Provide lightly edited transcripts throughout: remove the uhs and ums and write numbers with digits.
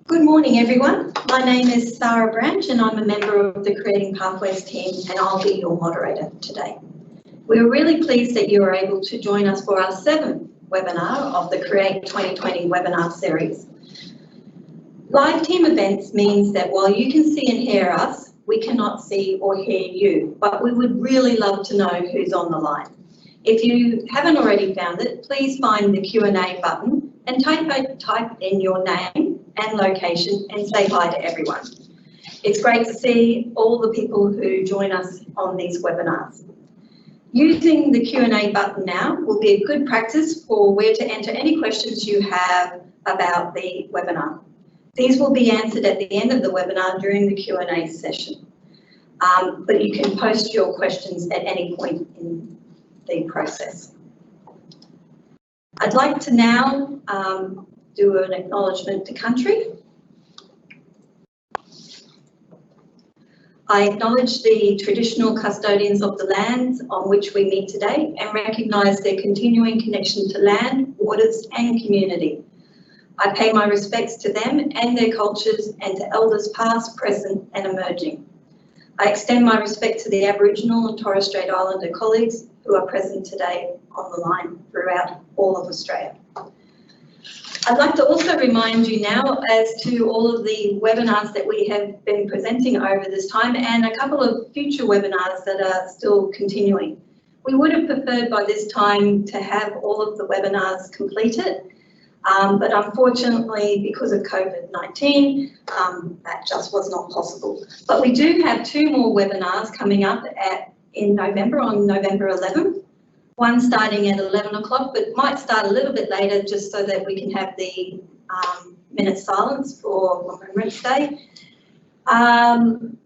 Good morning, everyone. My name is Sarah Branch and I'm a member of the Creating Pathways team, and I'll be your moderator today. We're really pleased that you are able to join us for our 7th webinar of the Create 2020 webinar series. Live team events means that while you can see and hear us, we cannot see or hear you, but we would really love to know who's on the line. If you haven't already found it, please find the Q&A button and type in your name and location and say hi to everyone. It's great to see all the people who join us on these webinars. Using the Q&A button now will be a good practice for where to enter any questions you have about the webinar. These will be answered at the end of the webinar during the Q&A session, but you can post your questions at any point in the process. I'd like to now do an acknowledgement to country. I acknowledge the traditional custodians of the lands on which we meet today and recognise their continuing connection to land, waters and community. I pay my respects to them and their cultures and to elders past, present and emerging. I extend my respect to the Aboriginal and Torres Strait Islander colleagues who are present today on the line throughout all of Australia. I'd like to also remind you now as to all of the webinars that we have been presenting over this time and a couple of future webinars that are still continuing. We would have preferred by this time to have all of the webinars completed, but unfortunately because of COVID-19 that just was not possible. But we do have 2 more webinars coming up in November, on November 11th. One starting at 11 o'clock, but might start a little bit later just so that we can have the minute silence for Remembrance Day. And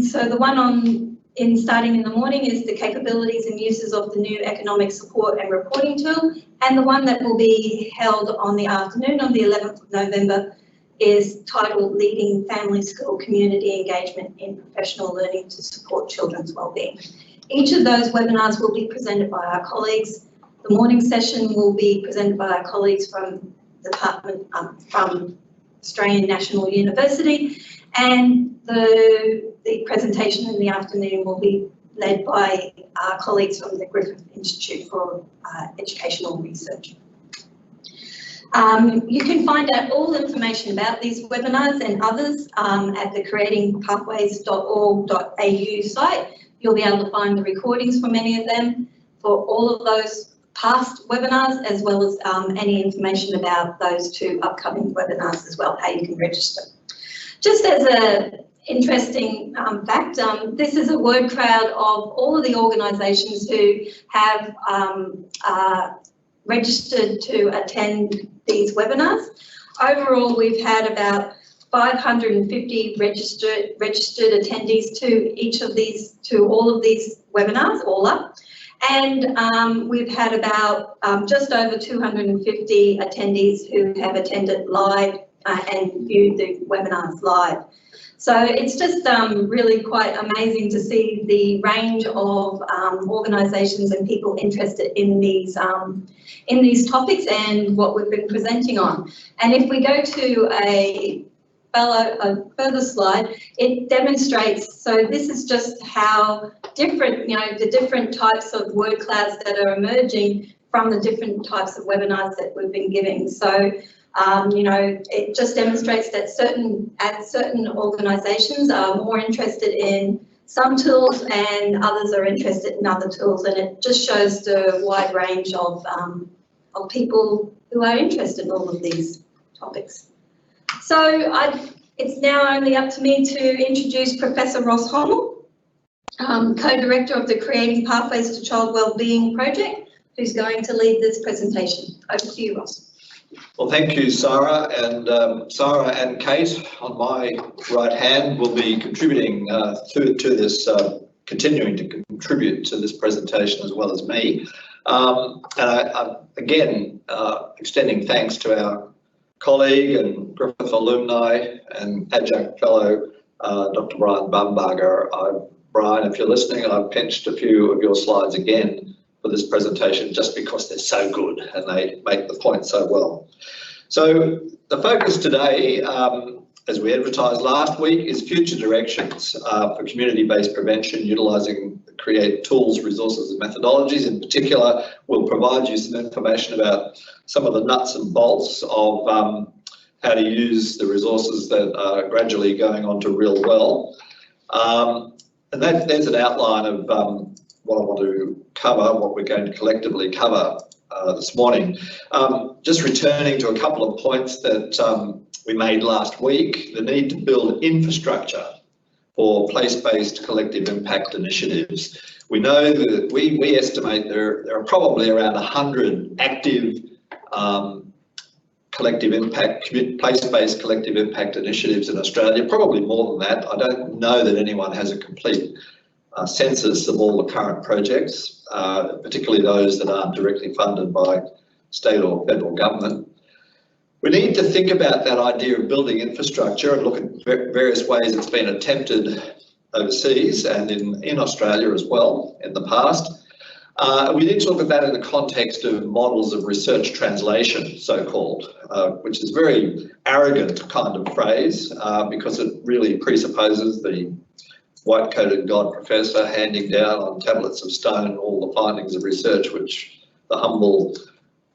so the one starting in the morning is the capabilities and uses of the new economic support and reporting tool, and the one that will be held on the afternoon on the 11th of November is titled Leading Family School Community Engagement in Professional Learning to Support Children's Wellbeing. Each of those webinars will be presented by our colleagues. The morning session will be presented by our colleagues from from Australian National University, and the presentation in the afternoon will be led by our colleagues from the Griffith Institute for Educational Research. You can find out all information about these webinars and others at the creatingpathways.org.au site. You'll be able to find the recordings for many of them, for all of those past webinars, as well as any information about those 2 upcoming webinars as well, how you can register. Just as an interesting fact, this is a word crowd of all of the organisations who have registered to attend these webinars. Overall, we've had about 550 registered attendees to all of these webinars, all up, and we've had about just over 250 attendees who have attended live and viewed the webinars live. So it's just really quite amazing to see the range of organisations and people interested in these topics and what we've been presenting on. And if we go to a further slide, it demonstrates, so this is just how different, the different types of word clouds that are emerging from the different types of webinars that we've been giving. So, it just demonstrates that certain organisations are more interested in some tools and others are interested in other tools, and it just shows the wide range of people who are interested in all of these topics. So it's now only up to me to introduce Professor Ross Hommel, co-director of the Creating Pathways to Child Wellbeing project, who's going to lead this presentation. Over to you, Ross. Well, thank you, Sarah, and Sarah and Kate on my right hand will be contributing to this, continuing to contribute to this presentation as well as me. And I again, extending thanks to our colleague and Griffith alumni and adjunct fellow, Dr. Brian Bumbarger. Brian, if you're listening, I've pinched a few of your slides again for this presentation just because they're so good and they make the point so well. So the focus today, as we advertised last week, is future directions for community-based prevention, utilising create tools, resources and methodologies. In particular, we'll provide you some information about some of the nuts and bolts of how to use the resources that are gradually going on to Real Well. And there's an outline of what I want to cover, what we're going to collectively cover this morning. Just returning to a couple of points that we made last week, the need to build infrastructure for place-based collective impact initiatives. We know that we estimate there are probably around 100 active collective impact, place-based collective impact initiatives in Australia, probably more than that. I don't know that anyone has a complete census of all the current projects, particularly those that aren't directly funded by state or federal government. We need to think about that idea of building infrastructure and look at various ways it's been attempted overseas and in Australia as well in the past. We need to look at that in the context of models of research translation, so-called, which is a very arrogant kind of phrase because it really presupposes the white-coated God professor handing down on tablets of stone all the findings of research which the humble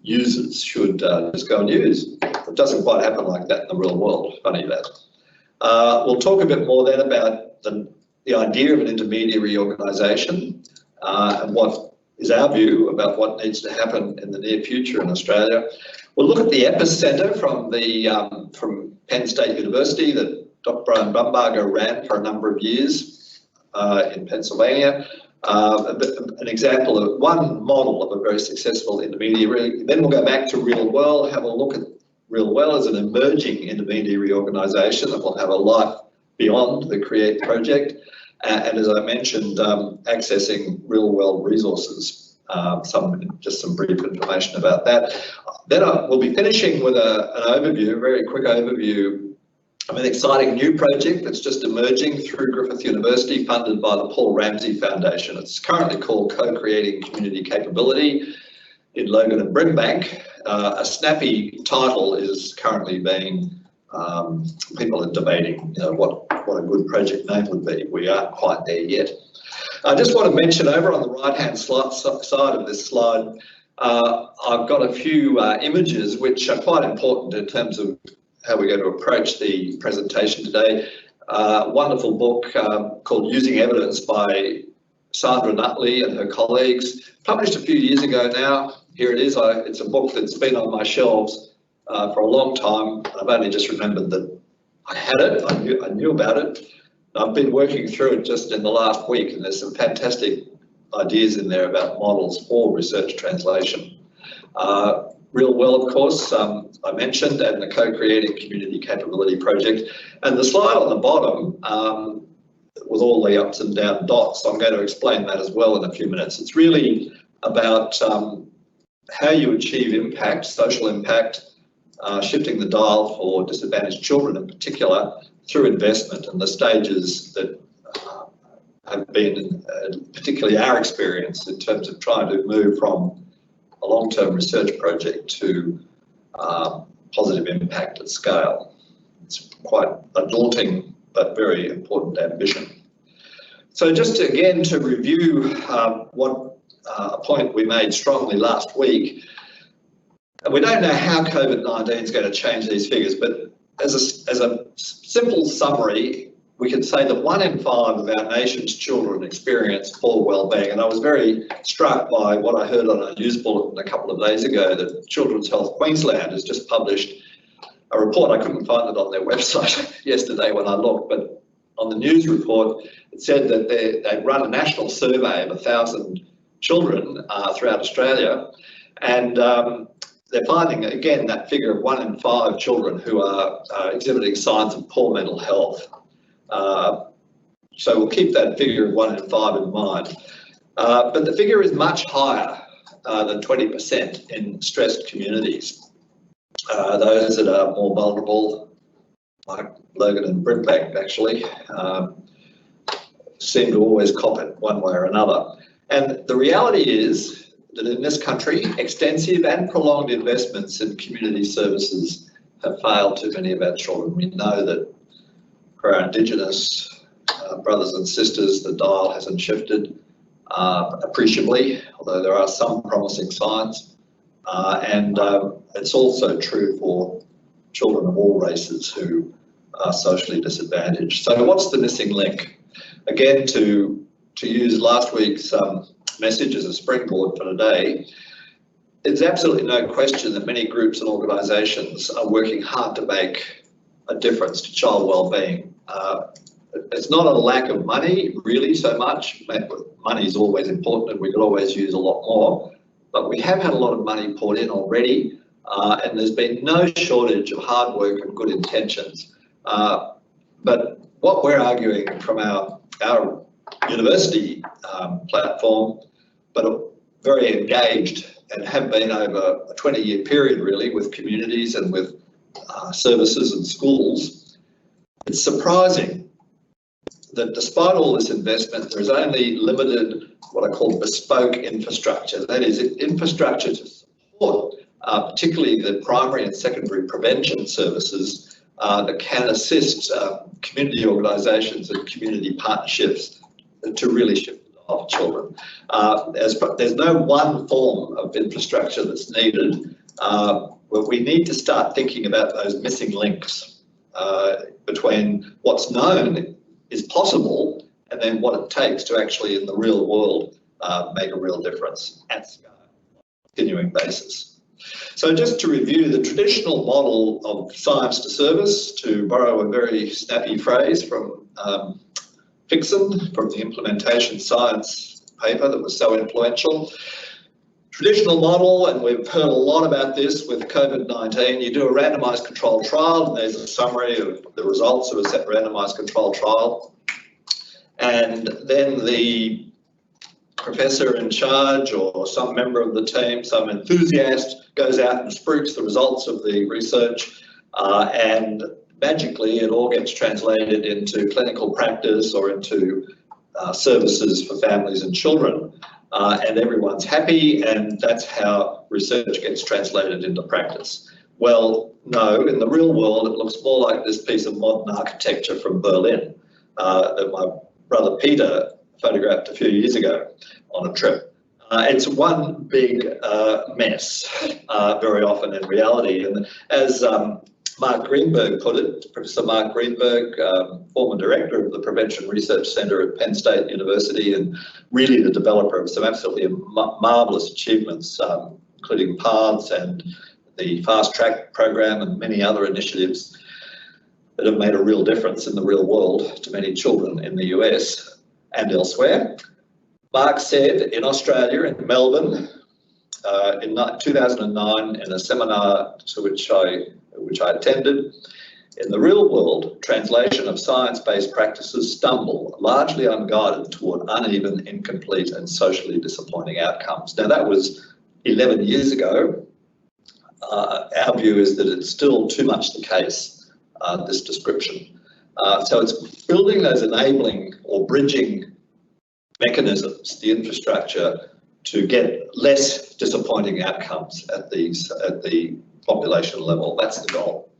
users should just go and use. It doesn't quite happen like that in the real world, funny that. We'll talk a bit more then about the idea of an intermediary organisation and what is our view about what needs to happen in the near future in Australia. We'll look at the epicentre from Penn State University that Dr. Brian Bumbarger ran for a number of years in Pennsylvania. An example of one model of a very successful intermediary. Then we'll go back to Real Well, have a look at Real Well as an emerging intermediary organisation that will have a life beyond the CREATE project. And as I mentioned, accessing Real Well resources, just some brief information about that. Then we'll be finishing with an overview, a very quick overview of an exciting new project that's just emerging through Griffith University, funded by the Paul Ramsay Foundation. It's currently called Co-Creating Community Capability in Logan and Brimbank. A snappy title is currently being, people are debating, what a good project name would be. We aren't quite there yet. I just want to mention over on the right-hand side of this slide, I've got a few images which are quite important in terms of how we're going to approach the presentation today. Wonderful book called Using Evidence by Sandra Nutley and her colleagues, published a few years ago now. Here it is. It's a book that's been on my shelves for a long time. I've only just remembered that I had it. I knew about it. I've been working through it just in the last week, and there's some fantastic ideas in there about models for research translation. Real Well, of course, I mentioned, and the Co-Creating Community Capability Project. And the slide on the bottom, with all the ups and down dots, I'm going to explain that as well in a few minutes. It's really about how you achieve impact, social impact, shifting the dial for disadvantaged children in particular through investment, and the stages that have been particularly our experience in terms of trying to move from a long-term research project to positive impact at scale. It's quite a daunting but very important ambition. So just again to review what a point we made strongly last week. We don't know how COVID-19 is going to change these figures, but as a simple summary, we can say that 1 in 5 of our nation's children experience poor wellbeing. And I was very struck by what I heard on a news bulletin a couple of days ago that Children's Health Queensland has just published a report. I couldn't find it on their website yesterday when I looked, but on the news report, it said that they'd run a national survey of 1,000 children throughout Australia. And they're finding, again, that figure of 1 in 5 children who are exhibiting signs of poor mental health. So we'll keep that figure of 1 in 5 in mind. But the figure is much higher than 20% in stressed communities. Those that are more vulnerable, like Logan and Brimbank actually, seem to always cop it one way or another. And the reality is that in this country, extensive and prolonged investments in community services have failed too many of our children. We know that for our Indigenous brothers and sisters, the dial hasn't shifted appreciably, although there are some promising signs. And it's also true for children of all races who are socially disadvantaged. So what's the missing link? Again, to use last week's message as a springboard for today, there's absolutely no question that many groups and organisations are working hard to make a difference to child wellbeing. It's not a lack of money really so much. Money is always important and we could always use a lot more, but we have had a lot of money poured in already, and there's been no shortage of hard work and good intentions. But what we're arguing from our university platform, but very engaged and have been over a 20-year period really with communities and with services and schools, it's surprising that despite all this investment, there is only limited what I call bespoke infrastructure. That is infrastructure to support particularly the primary and secondary prevention services that can assist community organisations and community partnerships to really shift the dial for children. There's no one form of infrastructure that's needed, but we need to start thinking about those missing links between what's known is possible and then what it takes to actually in the real world make a real difference at scale on a continuing basis. So just to review, the traditional model of science to service, to borrow a very snappy phrase from Fixon, from the implementation science paper that was so influential. Traditional model, and we've heard a lot about this with COVID-19, you do a randomised controlled trial and there's a summary of the results of a set randomised controlled trial. And then the professor in charge or some member of the team, some enthusiast, goes out and spruiks the results of the research and magically it all gets translated into clinical practice or into services for families and children. And everyone's happy, and that's how research gets translated into practice. Well, no, in the real world, it looks more like this piece of modern architecture from Berlin that my brother Peter photographed a few years ago on a trip. It's one big mess very often in reality. And as Mark Greenberg put it, Professor Mark Greenberg, former director of the Prevention Research Centre at Penn State University and really the developer of some absolutely marvellous achievements, including PATHS and the Fast Track program and many other initiatives that have made a real difference in the real world to many children in the US and elsewhere. Mark said in Australia, in Melbourne, in 2009, in a seminar to which I attended, in the real world, translation of science-based practices stumble, largely unguided toward uneven, incomplete and socially disappointing outcomes. Now that was 11 years ago. Our view is that it's still too much the case, this description. So it's building those enabling or bridging mechanisms, the infrastructure, to get less disappointing outcomes at the population level. That's the goal.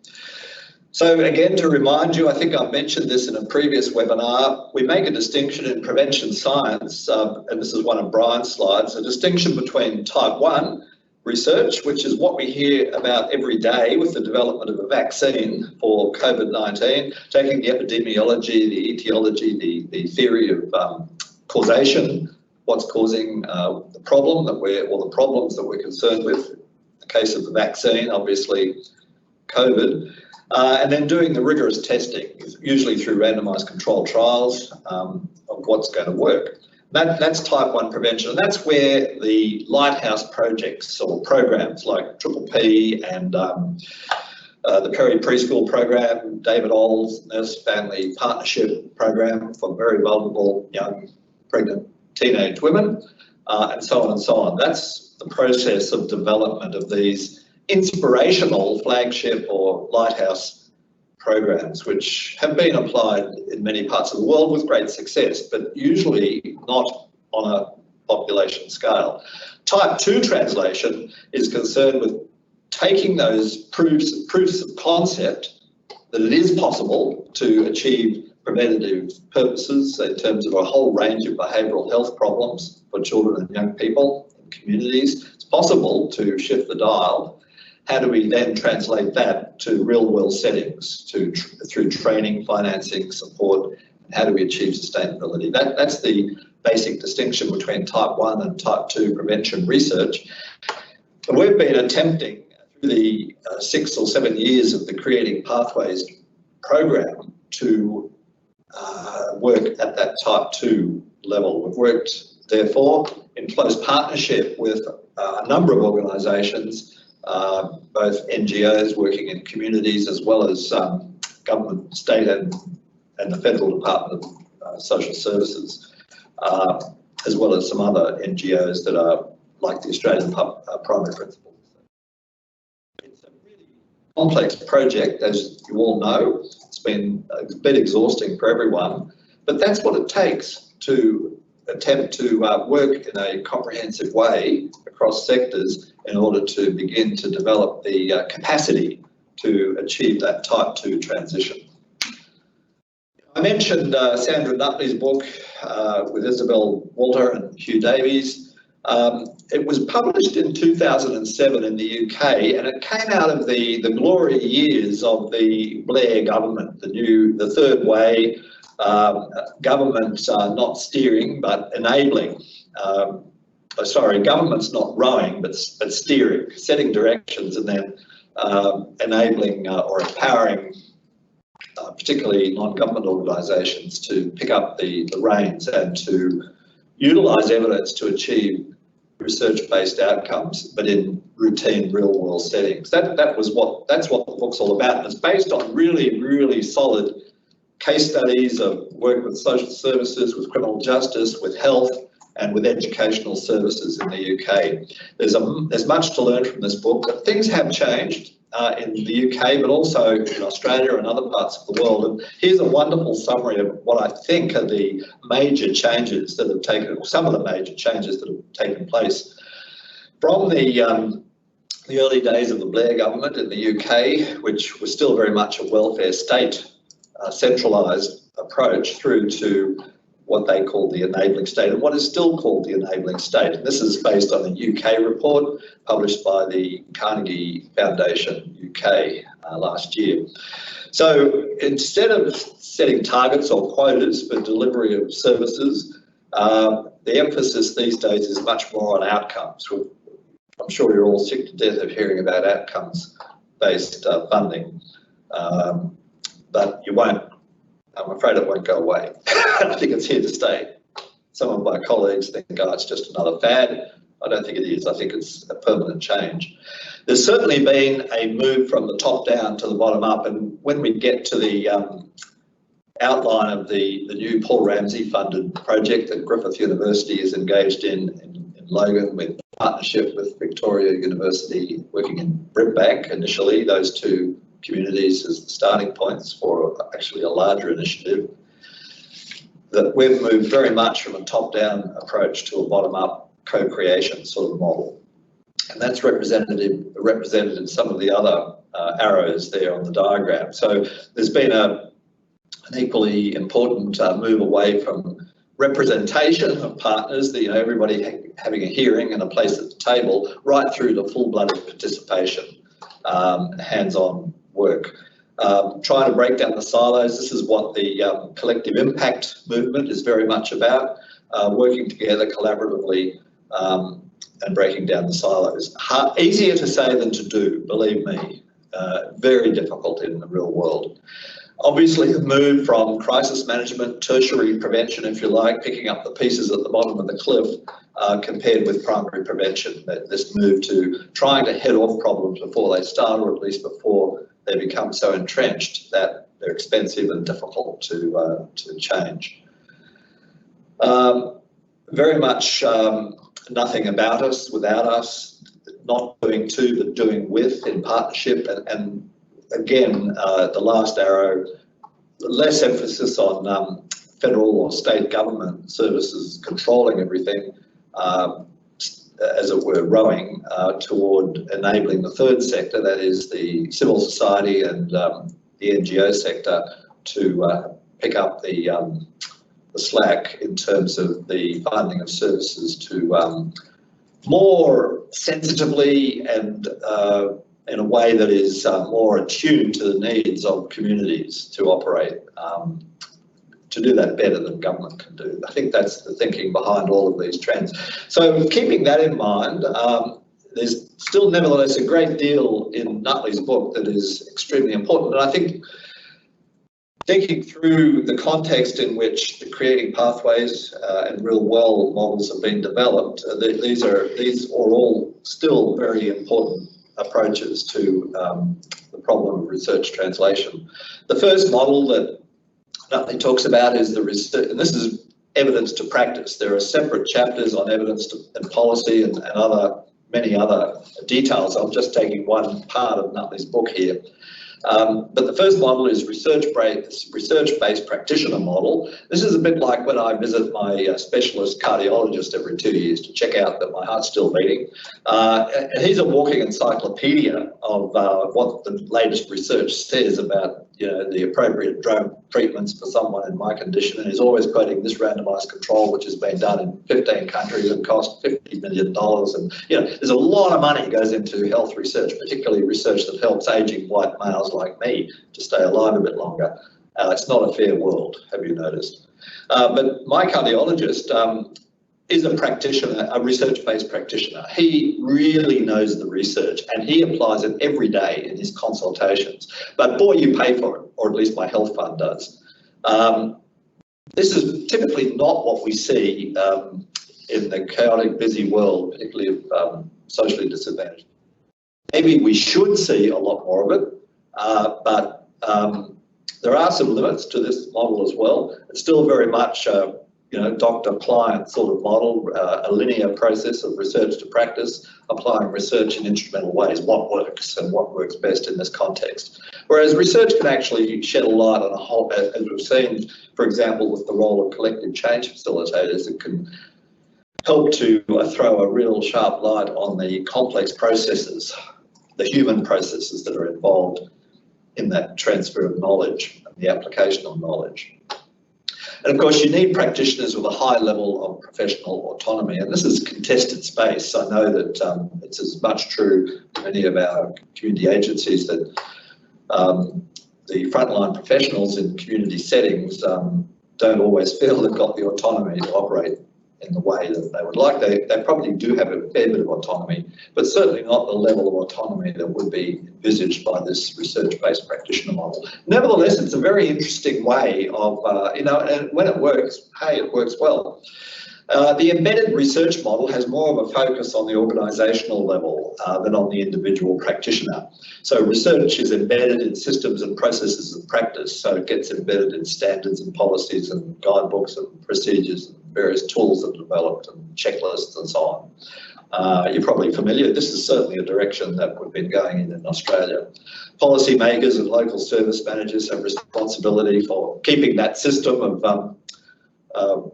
So again, to remind you, I think I mentioned this in a previous webinar, we make a distinction in prevention science, and this is one of Brian's slides, a distinction between type 1 research, which is what we hear about every day with the development of a vaccine for COVID-19, taking the epidemiology, the etiology, the theory of causation, what's causing the problem that the problems that we're concerned with. In the case of the vaccine, obviously COVID, and then doing the rigorous testing, usually through randomised controlled trials of what's going to work. That's type 1 prevention, and that's where the lighthouse projects or programs like Triple P and the Perry Preschool program, David Oll's Nurse Family Partnership program for very vulnerable young pregnant teenage women, and so on and so on. That's the process of development of these inspirational flagship or lighthouse programs, which have been applied in many parts of the world with great success, but usually not on a population scale. Type 2 translation is concerned with taking those proofs of concept that it is possible to achieve preventative purposes in terms of a whole range of behavioural health problems for children and young people in communities. It's possible to shift the dial. How do we then translate that to real-world settings, through training, financing, support? How do we achieve sustainability? That's the basic distinction between type 1 and type 2 prevention research. And we've been attempting through the 6 or 7 years of the Creating Pathways program to work at that type 2 level. We've worked, therefore, in close partnership with a number of organisations, both NGOs working in communities as well as government, state and the Federal Department of Social Services, as well as some other NGOs that are like the Australian Primary Principles. It's a really complex project, as you all know. It's been a bit exhausting for everyone, but that's what it takes to attempt to work in a comprehensive way across sectors in order to begin to develop the capacity to achieve that type 2 transition. I mentioned Sandra Nutley's book with Isabel Walter and Hugh Davies. It was published in 2007 in the UK, and it came out of the glory years of the Blair government, the third way government not steering but enabling. Government's not rowing but steering, setting directions and then enabling or empowering particularly non-government organisations to pick up the reins and to utilise evidence to achieve research-based outcomes, but in routine real-world settings. That's what the book's all about, and it's based on really, really solid case studies of work with social services, with criminal justice, with health, and with educational services in the UK. There's much to learn from this book, but things have changed in the UK, but also in Australia and other parts of the world. And here's a wonderful summary of what I think are the major changes that have taken, or some of the major changes that have taken place from the early days of the Blair government in the UK, which was still very much a welfare state centralised approach, through to what they call the enabling state and what is still called the enabling state. And this is based on a UK report published by the Carnegie Foundation UK last year. So instead of setting targets or quotas for delivery of services, the emphasis these days is much more on outcomes. I'm sure you're all sick to death of hearing about outcomes-based funding, but you won't. I'm afraid it won't go away. I think it's here to stay. Some of my colleagues think, oh, it's just another fad. I don't think it is. I think it's a permanent change. There's certainly been a move from the top down to the bottom up, and when we get to the outline of the new Paul Ramsay funded project that Griffith University is engaged in Logan, with partnership with Victoria University, working in Brimbank initially, those two communities as the starting points for actually a larger initiative, that we've moved very much from a top-down approach to a bottom-up co-creation sort of model. And that's represented in some of the other arrows there on the diagram. So there's been an equally important move away from representation of partners, everybody having a hearing and a place at the table, right through to full-blooded participation, hands-on work. Trying to break down the silos. This is what the collective impact movement is very much about, working together collaboratively and breaking down the silos. Easier to say than to do, believe me. Very difficult in the real world. Obviously, the move from crisis management, tertiary prevention, if you like, picking up the pieces at the bottom of the cliff, compared with primary prevention. This move to trying to head off problems before they start, or at least before they become so entrenched that they're expensive and difficult to change. Very much nothing about us without us, not doing to but doing with, in partnership, and again, the last arrow, less emphasis on federal or state government services controlling everything, as it were, rowing toward enabling the third sector, that is the civil society and the NGO sector, to pick up the slack in terms of the funding of services to more sensitively and in a way that is more attuned to the needs of communities to operate, to do that better than government can do. I think that's the thinking behind all of these trends. So keeping that in mind, there's still nevertheless a great deal in Nutley's book that is extremely important. And I think thinking through the context in which the creating pathways and real well models have been developed, these are all still very important approaches to the problem of research translation. The first model that Nutley talks about is the research, and this is evidence to practice. There are separate chapters on evidence and policy and many other details. I'm just taking one part of Nutley's book here. But the first model is research-based practitioner model. This is a bit like when I visit my specialist cardiologist every 2 years to check out that my heart's still beating. And he's a walking encyclopedia of what the latest research says about the appropriate drug treatments for someone in my condition, and he's always quoting this randomised control, which has been done in 15 countries and cost $50 million. And there's a lot of money goes into health research, particularly research that helps ageing white males like me to stay alive a bit longer. It's not a fair world, have you noticed? But my cardiologist is a practitioner, a research-based practitioner. He really knows the research and he applies it every day in his consultations. But boy, you pay for it, or at least my health fund does. This is typically not what we see in the chaotic, busy world, particularly of socially disadvantaged. Maybe we should see a lot more of it, but there are some limits to this model as well. It's still very much doctor-client sort of model, a linear process of research to practice, applying research in instrumental ways, what works and what works best in this context. Whereas research can actually shed a light on a whole, as we've seen, for example, with the role of collective change facilitators, it can help to throw a real sharp light on the complex processes, the human processes that are involved in that transfer of knowledge and the application of knowledge. And of course, you need practitioners with a high level of professional autonomy, and this is contested space. I know that it's as much true in many of our community agencies that the frontline professionals in community settings don't always feel they've got the autonomy to operate in the way that they would like. They probably do have a fair bit of autonomy, but certainly not the level of autonomy that would be envisaged by this research-based practitioner model. Nevertheless, it's a very interesting way of, and when it works, hey, it works well. The embedded research model has more of a focus on the organisational level than on the individual practitioner. So research is embedded in systems and processes of practice, so it gets embedded in standards and policies and guidebooks and procedures and various tools that are developed and checklists and so on. You're probably familiar, this is certainly a direction that we've been going in Australia. Policymakers and local service managers have responsibility for keeping that system of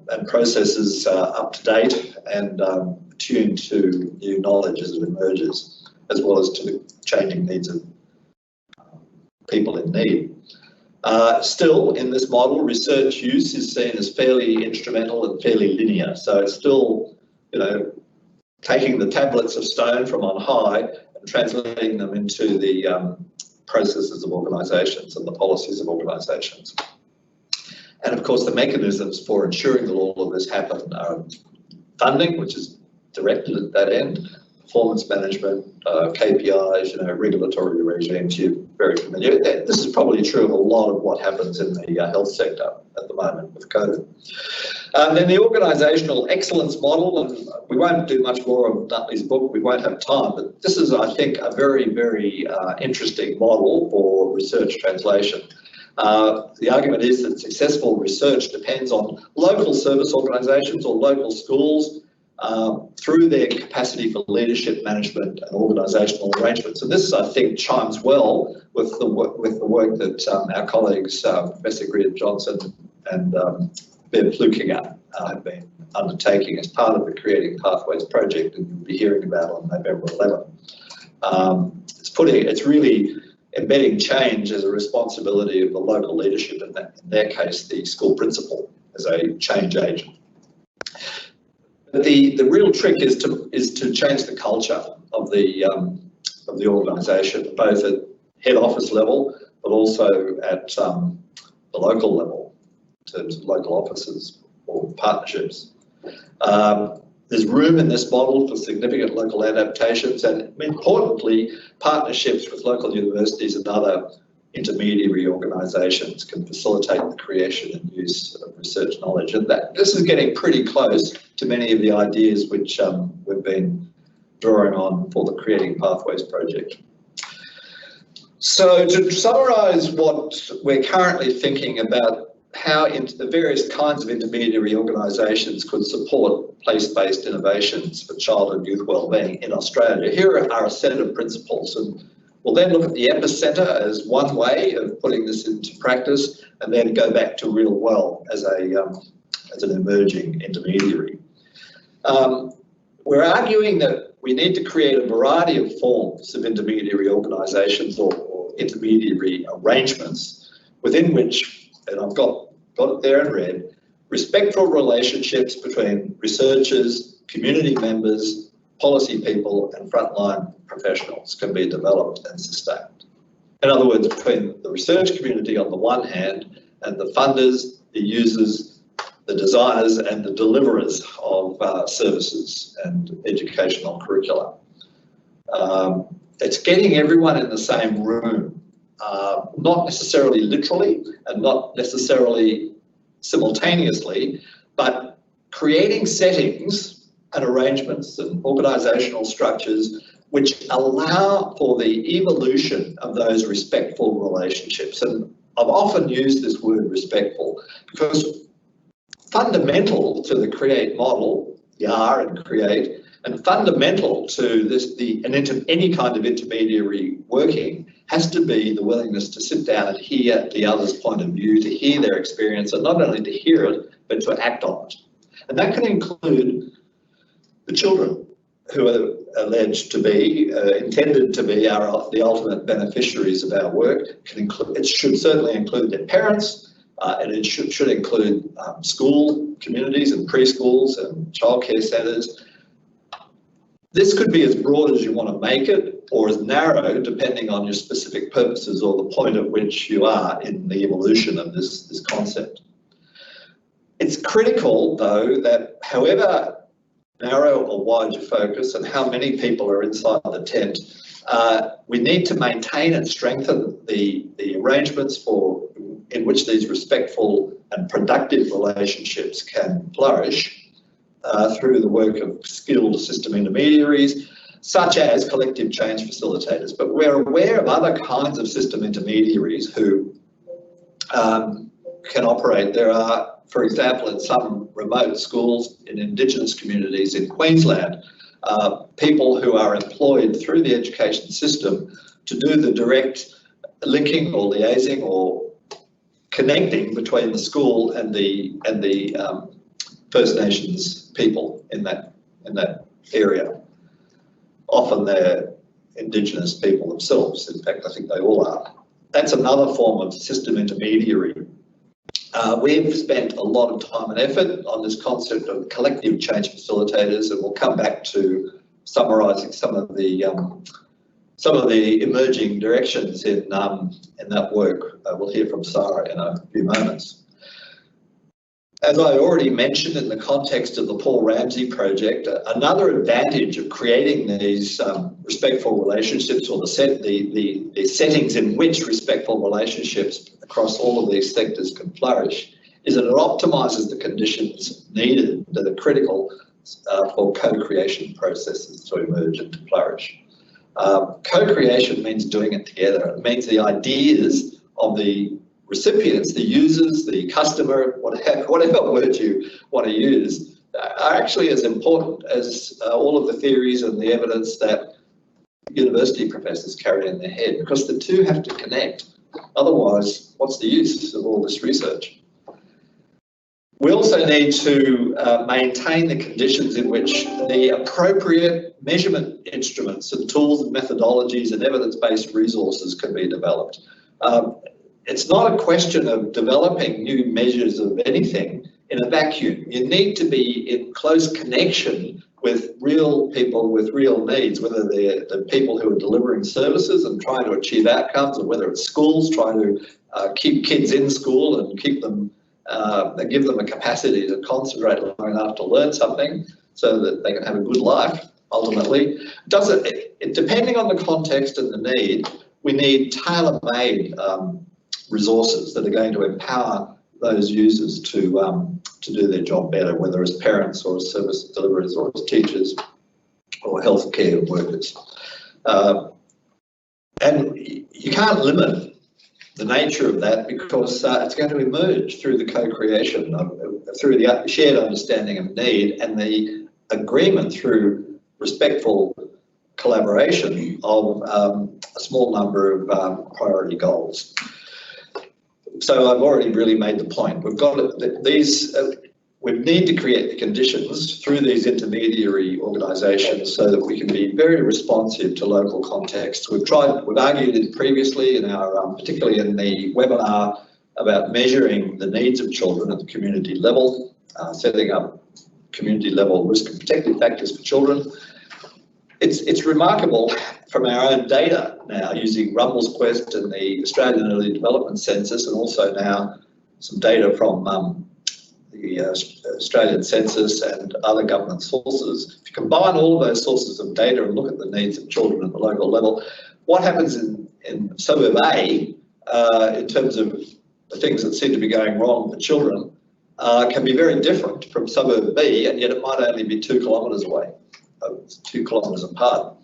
and processes up to date and attuned to new knowledge as it emerges, as well as to the changing needs of people in need. Still, in this model, research use is seen as fairly instrumental and fairly linear. So it's still, taking the tablets of stone from on high and translating them into the processes of organisations and the policies of organisations. And of course, the mechanisms for ensuring that all of this happen are funding, which is directed at that end, performance management, KPIs, regulatory regimes. You're very familiar. This is probably true of a lot of what happens in the health sector at the moment with COVID. Then the organisational excellence model, and we won't do much more of Nutley's book, we won't have time, but this is, I think, a very, very interesting model for research translation. The argument is that successful research depends on local service organisations or local schools through their capacity for leadership, management and organisational arrangements. And this, I think, chimes well with the work that our colleagues, Professor Greer Johnson and Bev Flukiger have been undertaking as part of the Creating Pathways project, and you'll be hearing about on November 11. It's really embedding change as a responsibility of the local leadership, in their case, the school principal, as a change agent. But the real trick is to change the culture of the organisation, both at head office level, but also at the local level, in terms of local offices or partnerships. There's room in this model for significant local adaptations and, importantly, partnerships with local universities and other intermediary organisations can facilitate the creation and use of research knowledge. And this is getting pretty close to many of the ideas which we've been drawing on for the Creating Pathways project. So to summarise what we're currently thinking about how the various kinds of intermediary organisations could support place-based innovations for child and youth wellbeing in Australia, here are a set of principles, and we'll then look at the epicentre as one way of putting this into practice, and then go back to real well as an emerging intermediary. We're arguing that we need to create a variety of forms of intermediary organisations or intermediary arrangements within which, and I've got it there in red, respectful relationships between researchers, community members, policy people and frontline professionals can be developed and sustained. In other words, between the research community on the one hand and the funders, the users, the designers and the deliverers of services and educational curricula. It's getting everyone in the same room, not necessarily literally and not necessarily simultaneously, but creating settings and arrangements and organisational structures which allow for the evolution of those respectful relationships. And I've often used this word respectful because fundamental to the create model, the R and create, and fundamental to any kind of intermediary working has to be the willingness to sit down and hear the other's point of view, to hear their experience, and not only to hear it, but to act on it. And that can include the children who are alleged to be, intended to be the ultimate beneficiaries of our work. It should certainly include their parents, and it should include school communities and preschools and childcare centres. This could be as broad as you want to make it, or as narrow, depending on your specific purposes or the point at which you are in the evolution of this concept. It's critical, though, that however narrow or wide your focus and how many people are inside the tent, we need to maintain and strengthen the arrangements in which these respectful and productive relationships can flourish through the work of skilled system intermediaries, such as collective change facilitators. But we're aware of other kinds of system intermediaries who can operate. There are, for example, in some remote schools in Indigenous communities in Queensland, people who are employed through the education system to do the direct linking or liaising or connecting between the school and the First Nations people in that area. Often they're Indigenous people themselves. In fact, I think they all are. That's another form of system intermediary. We've spent a lot of time and effort on this concept of collective change facilitators, and we'll come back to summarising some of the emerging directions in that work. We'll hear from Sarah in a few moments. As I already mentioned in the context of the Paul Ramsey project, another advantage of creating these respectful relationships, or the settings in which respectful relationships across all of these sectors can flourish, is that it optimises the conditions needed that are critical for co-creation processes to emerge and to flourish. Co-creation means doing it together. It means the ideas of the recipients, the users, the customer, whatever word you want to use, are actually as important as all of the theories and the evidence that university professors carry in their head, because the two have to connect. Otherwise, what's the use of all this research? We also need to maintain the conditions in which the appropriate measurement instruments and tools and methodologies and evidence-based resources can be developed. It's not a question of developing new measures of anything in a vacuum. You need to be in close connection with real people with real needs, whether they're the people who are delivering services and trying to achieve outcomes, or whether it's schools trying to keep kids in school and keep them and give them a capacity to concentrate long enough to learn something so that they can have a good life, ultimately. Depending on the context and the need, we need tailor-made resources that are going to empower those users to do their job better, whether as parents or as service deliverers or as teachers or healthcare workers. And you can't limit the nature of that because it's going to emerge through the co-creation, through the shared understanding of need and the agreement through respectful collaboration of a small number of priority goals. So I've already really made the point. We've got we need to create the conditions through these intermediary organisations so that we can be very responsive to local contexts. We've argued it previously in our, particularly in the webinar about measuring the needs of children at the community level, setting up community level risk and protective factors for children. It's remarkable from our own data now, using Rumble's Quest and the Australian Early Development Census, and also now some data from the Australian Census and other government sources. If you combine all of those sources of data and look at the needs of children at the local level, what happens in suburb A in terms of the things that seem to be going wrong for children can be very different from suburb B, and yet it might only be 2 kilometres away, 2 kilometres apart.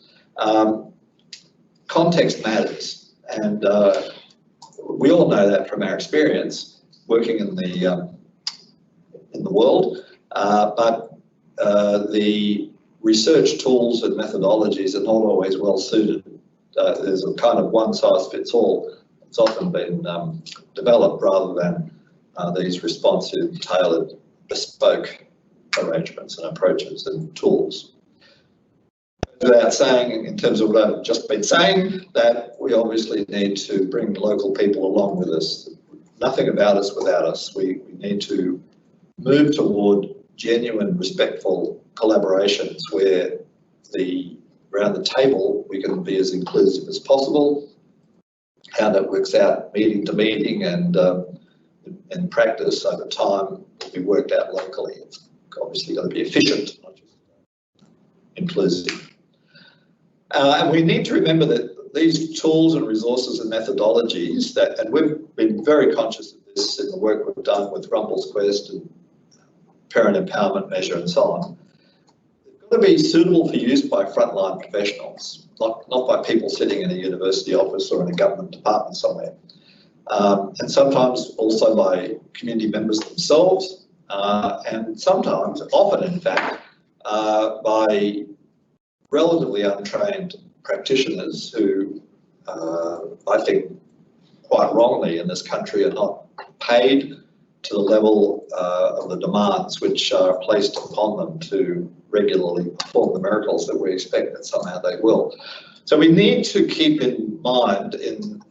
Context matters, and we all know that from our experience working in the world, but the research tools and methodologies are not always well suited. There's a kind of one size fits all. It's often been developed rather than these responsive, tailored, bespoke arrangements and approaches and tools. Without saying, in terms of what I've just been saying, that we obviously need to bring local people along with us. Nothing about us without us. We need to move toward genuine, respectful collaborations where around the table we can be as inclusive as possible. How that works out meeting to meeting and in practice over time will be worked out locally. It's obviously got to be efficient, not just inclusive. And we need to remember that these tools and resources and methodologies and we've been very conscious of this in the work we've done with Rumble's Quest and Parent Empowerment Measure and so on, they've got to be suitable for use by frontline professionals, not by people sitting in a university office or in a government department somewhere. And sometimes also by community members themselves, and sometimes, often in fact, by relatively untrained practitioners who I think quite wrongly in this country are not paid to the level of the demands which are placed upon them to regularly perform the miracles that we expect that somehow they will. So we need to keep in mind in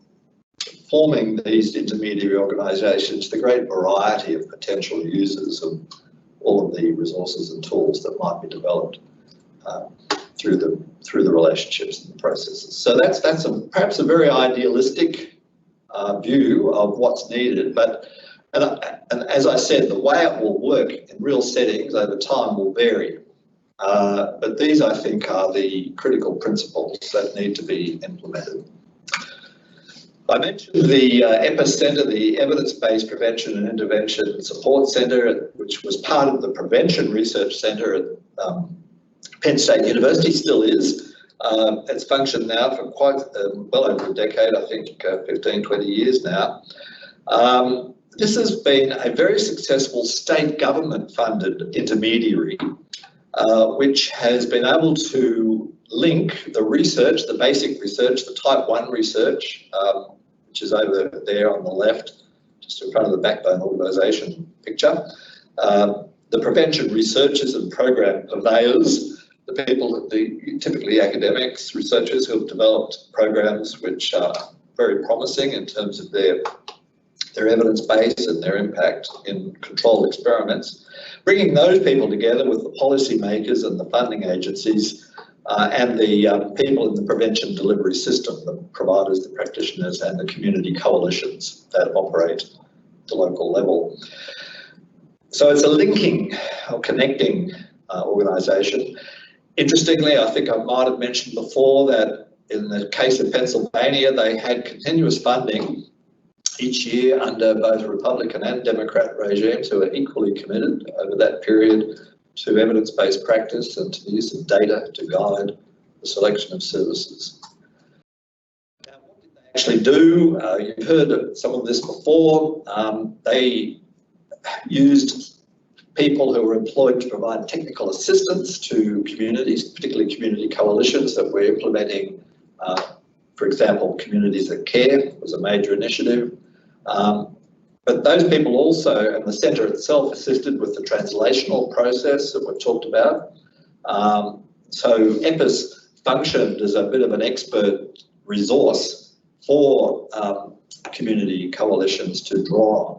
forming these intermediary organisations the great variety of potential users of all of the resources and tools that might be developed through the relationships and the processes. So that's perhaps a very idealistic view of what's needed, and as I said, the way it will work in real settings over time will vary. But these, I think, are the critical principles that need to be implemented. I mentioned the EPIS the Evidence-Based Prevention and Intervention Support Centre, which was part of the Prevention Research Centre at Penn State University, still is. It's functioned now for quite well over a decade, I think 15, 20 years now. This has been a very successful state government funded intermediary, which has been able to link the research, the basic research, the type 1 research, which is over there on the left, just in front of the backbone organisation picture, The prevention researchers and program purveyors, the people, typically academics, researchers who have developed programs which are very promising in terms of their evidence base and their impact in controlled experiments. Bringing those people together with the policy makers and the funding agencies and the people in the prevention delivery system, the providers, the practitioners and the community coalitions that operate at the local level. So it's a linking or connecting organisation. Interestingly, I think I might have mentioned before that in the case of Pennsylvania, they had continuous funding each year under both Republican and Democrat regimes who are equally committed over that period to evidence-based practice and to the use of data to guide the selection of services. Now, what did they actually do? You've heard some of this before. They used people who were employed to provide technical assistance to communities, particularly community coalitions that were implementing, for example, Communities That Care was a major initiative. But those people also, and the centre itself, assisted with the translational process that we've talked about. So EPIS functioned as a bit of an expert resource for community coalitions to draw on.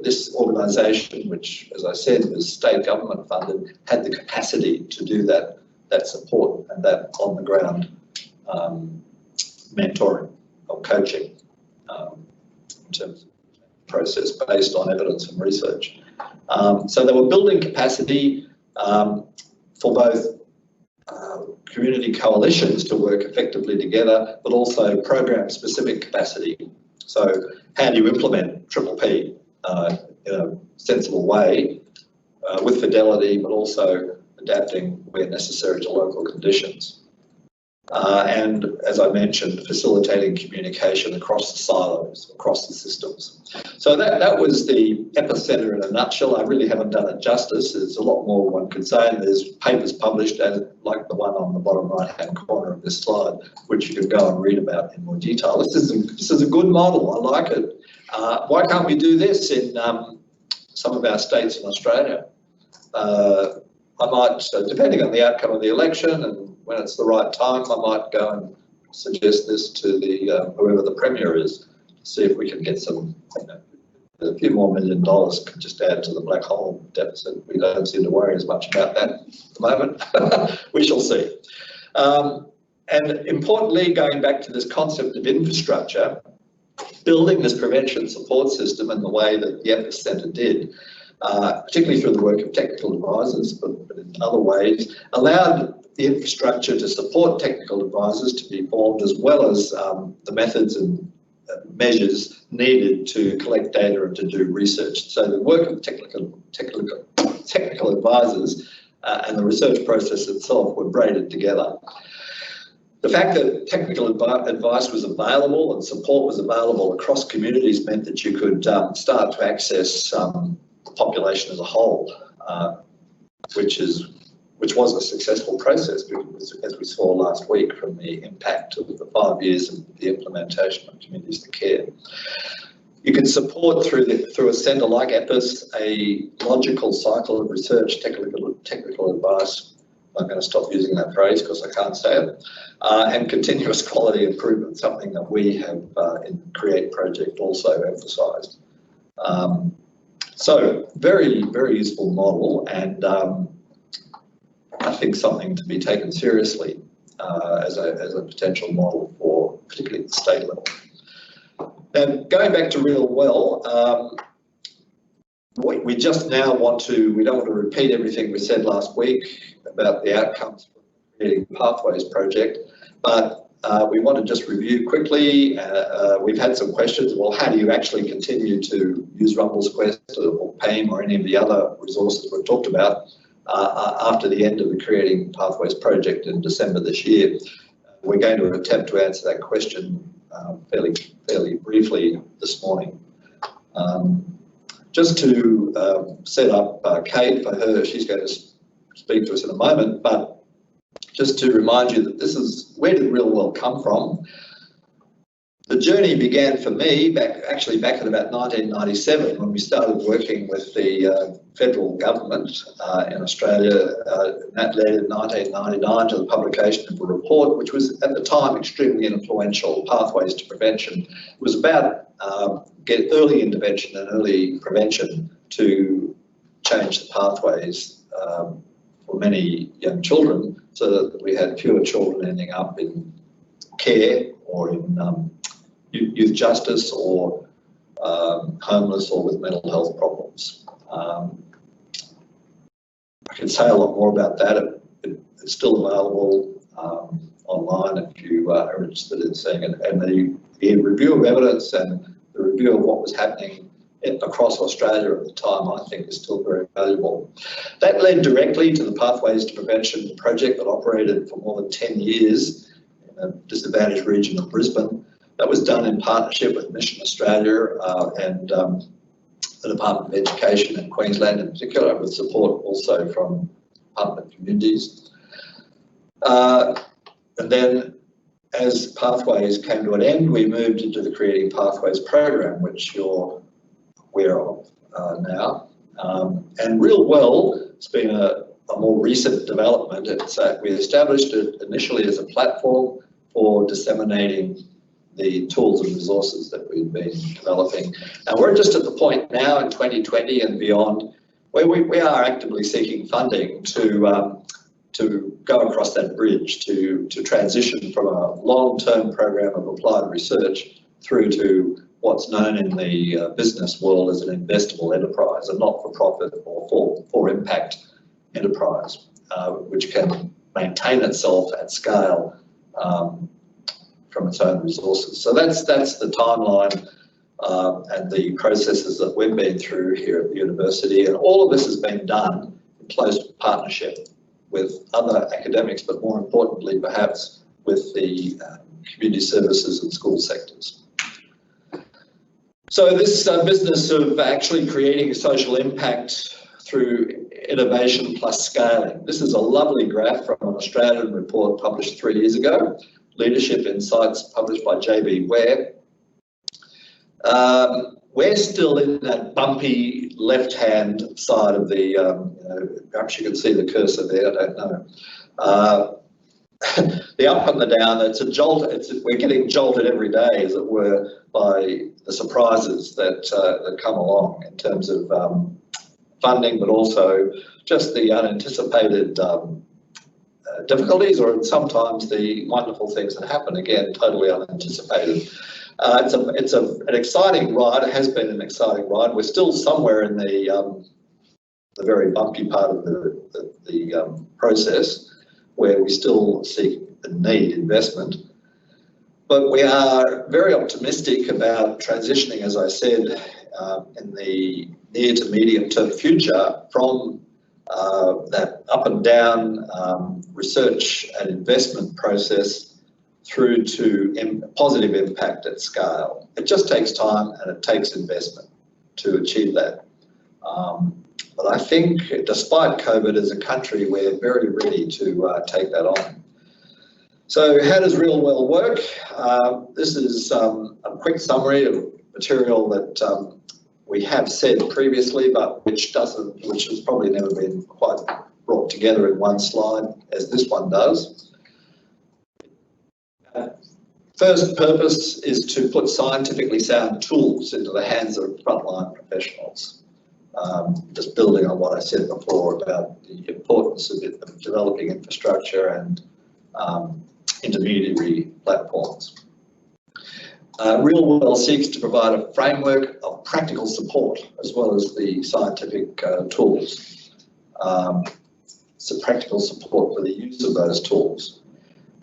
This organisation, which, as I said, was state government funded, had the capacity to do that support and that on the ground mentoring or coaching in terms of process based on evidence and research. So they were building capacity for both community coalitions to work effectively together, but also program-specific capacity. So how do you implement P in a sensible way with fidelity, but also adapting where necessary to local conditions? And as I mentioned, facilitating communication across the silos, across the systems. So that was the epicenter in a nutshell. I really haven't done it justice. There's a lot more one could say, and there's papers published, like the one on the bottom right-hand corner of this slide, which you can go and read about in more detail. This is a good model. I like it. Why can't we do this in some of our states in Australia? I might, depending on the outcome of the election and when it's the right time, I might go and suggest this to the whoever the Premier is, see if we can get some, a few more $1 million could just add to the black hole deficit. We don't seem to worry as much about that at the moment. We shall see. And importantly, going back to this concept of infrastructure, building this prevention support system in the way that the EPIS Centre did, particularly through the work of technical advisors, but in other ways, allowed the infrastructure to support technical advisors to be formed, as well as the methods and measures needed to collect data and to do research. So the work of technical advisors and the research process itself were braided together. The fact that technical advice was available and support was available across communities meant that you could start to access the population as a whole, which was a successful process, because, as we saw last week from the impact of the 5 years of the implementation of Communities That Care. You can support through a centre like EPIS a logical cycle of research, technical advice. I'm going to stop using that phrase because I can't say it, and continuous quality improvement, something that we have in the CREATE project also emphasised. So very, very useful model, and I think something to be taken seriously as a potential model for particularly at the state level. Now, going back to Real Well, we just now we don't want to repeat everything we said last week about the outcomes from the Creating Pathways project, but we want to just review quickly. We've had some questions. Well, how do you actually continue to use Rumble's Quest or PAIM or any of the other resources we've talked about after the end of the Creating Pathways project in December this year? We're going to attempt to answer that question fairly briefly this morning. Just to set up Kate for her, she's going to speak to us in a moment, but just to remind you that this is, where did Real Well come from? The journey began for me back in about 1997 when we started working with the federal government in Australia. That led in 1999 to the publication of a report which was at the time extremely influential, Pathways to Prevention. It was about get early intervention and early prevention to change the pathways for many young children so that we had fewer children ending up in care or in youth justice or homeless or with mental health problems. I can say a lot more about that. It's still available online if you are interested in seeing it. And the review of evidence and the review of what was happening across Australia at the time, I think, is still very valuable. That led directly to the Pathways to Prevention project that operated for more than 10 years in a disadvantaged region of Brisbane. That was done in partnership with Mission Australia and the Department of Education in Queensland in particular, with support also from Department of Communities. And then as Pathways came to an end, we moved into the Creating Pathways program, which you're aware of now. And real well, it's been a more recent development. We established it initially as a platform for disseminating the tools and resources that we've been developing. And we're just at the point now in 2020 and beyond where we are actively seeking funding to go across that bridge, to transition from a long-term program of applied research through to what's known in the business world as an investable enterprise, a not-for-profit or for-impact enterprise, which can maintain itself at scale from its own resources. So that's the timeline and the processes that we've been through here at the university, and all of this has been done in close partnership with other academics, but more importantly perhaps with the community services and school sectors. So this business of actually creating social impact through innovation plus scaling. This is a lovely graph from an Australian report published 3 years ago, Leadership Insights, published by JB Ware. We're still in that bumpy left-hand side of the, perhaps you can see the cursor there, I don't know. The up and the down, it's a jolt, we're getting jolted every day, as it were, by the surprises that come along in terms of funding, but also just the unanticipated difficulties, or sometimes the wonderful things that happen, again, totally unanticipated. It's an exciting ride. It has been an exciting ride. We're still somewhere in the very bumpy part of the process where we still seek and need investment. But we are very optimistic about transitioning, as I said, in the near to medium term future from that up and down research and investment process through to positive impact at scale. It just takes time and it takes investment to achieve that. But I think despite COVID, as a country, we're very ready to take that on. So how does Real Well work? This is a quick summary of material that we have said previously, but which has probably never been quite brought together in one slide as this one does. First purpose is to put scientifically sound tools into the hands of frontline professionals. Just building on what I said before about the importance of developing infrastructure and intermediary platforms. Real Well seeks to provide a framework of practical support as well as the scientific tools. So practical support for the use of those tools.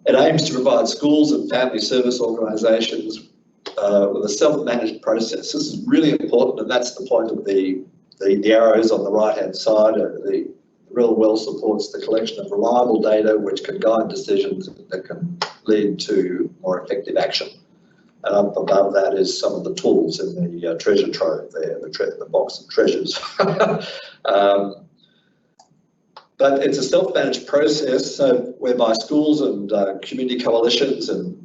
It aims to provide schools and family service organisations with a self-managed process. This is really important, and that's the point of the arrows on the right-hand side. The Real Well supports the collection of reliable data which can guide decisions that can lead to more effective action. And up above that is some of the tools in the treasure trove there, the box of treasures. But it's a self-managed process, so whereby schools and community coalitions and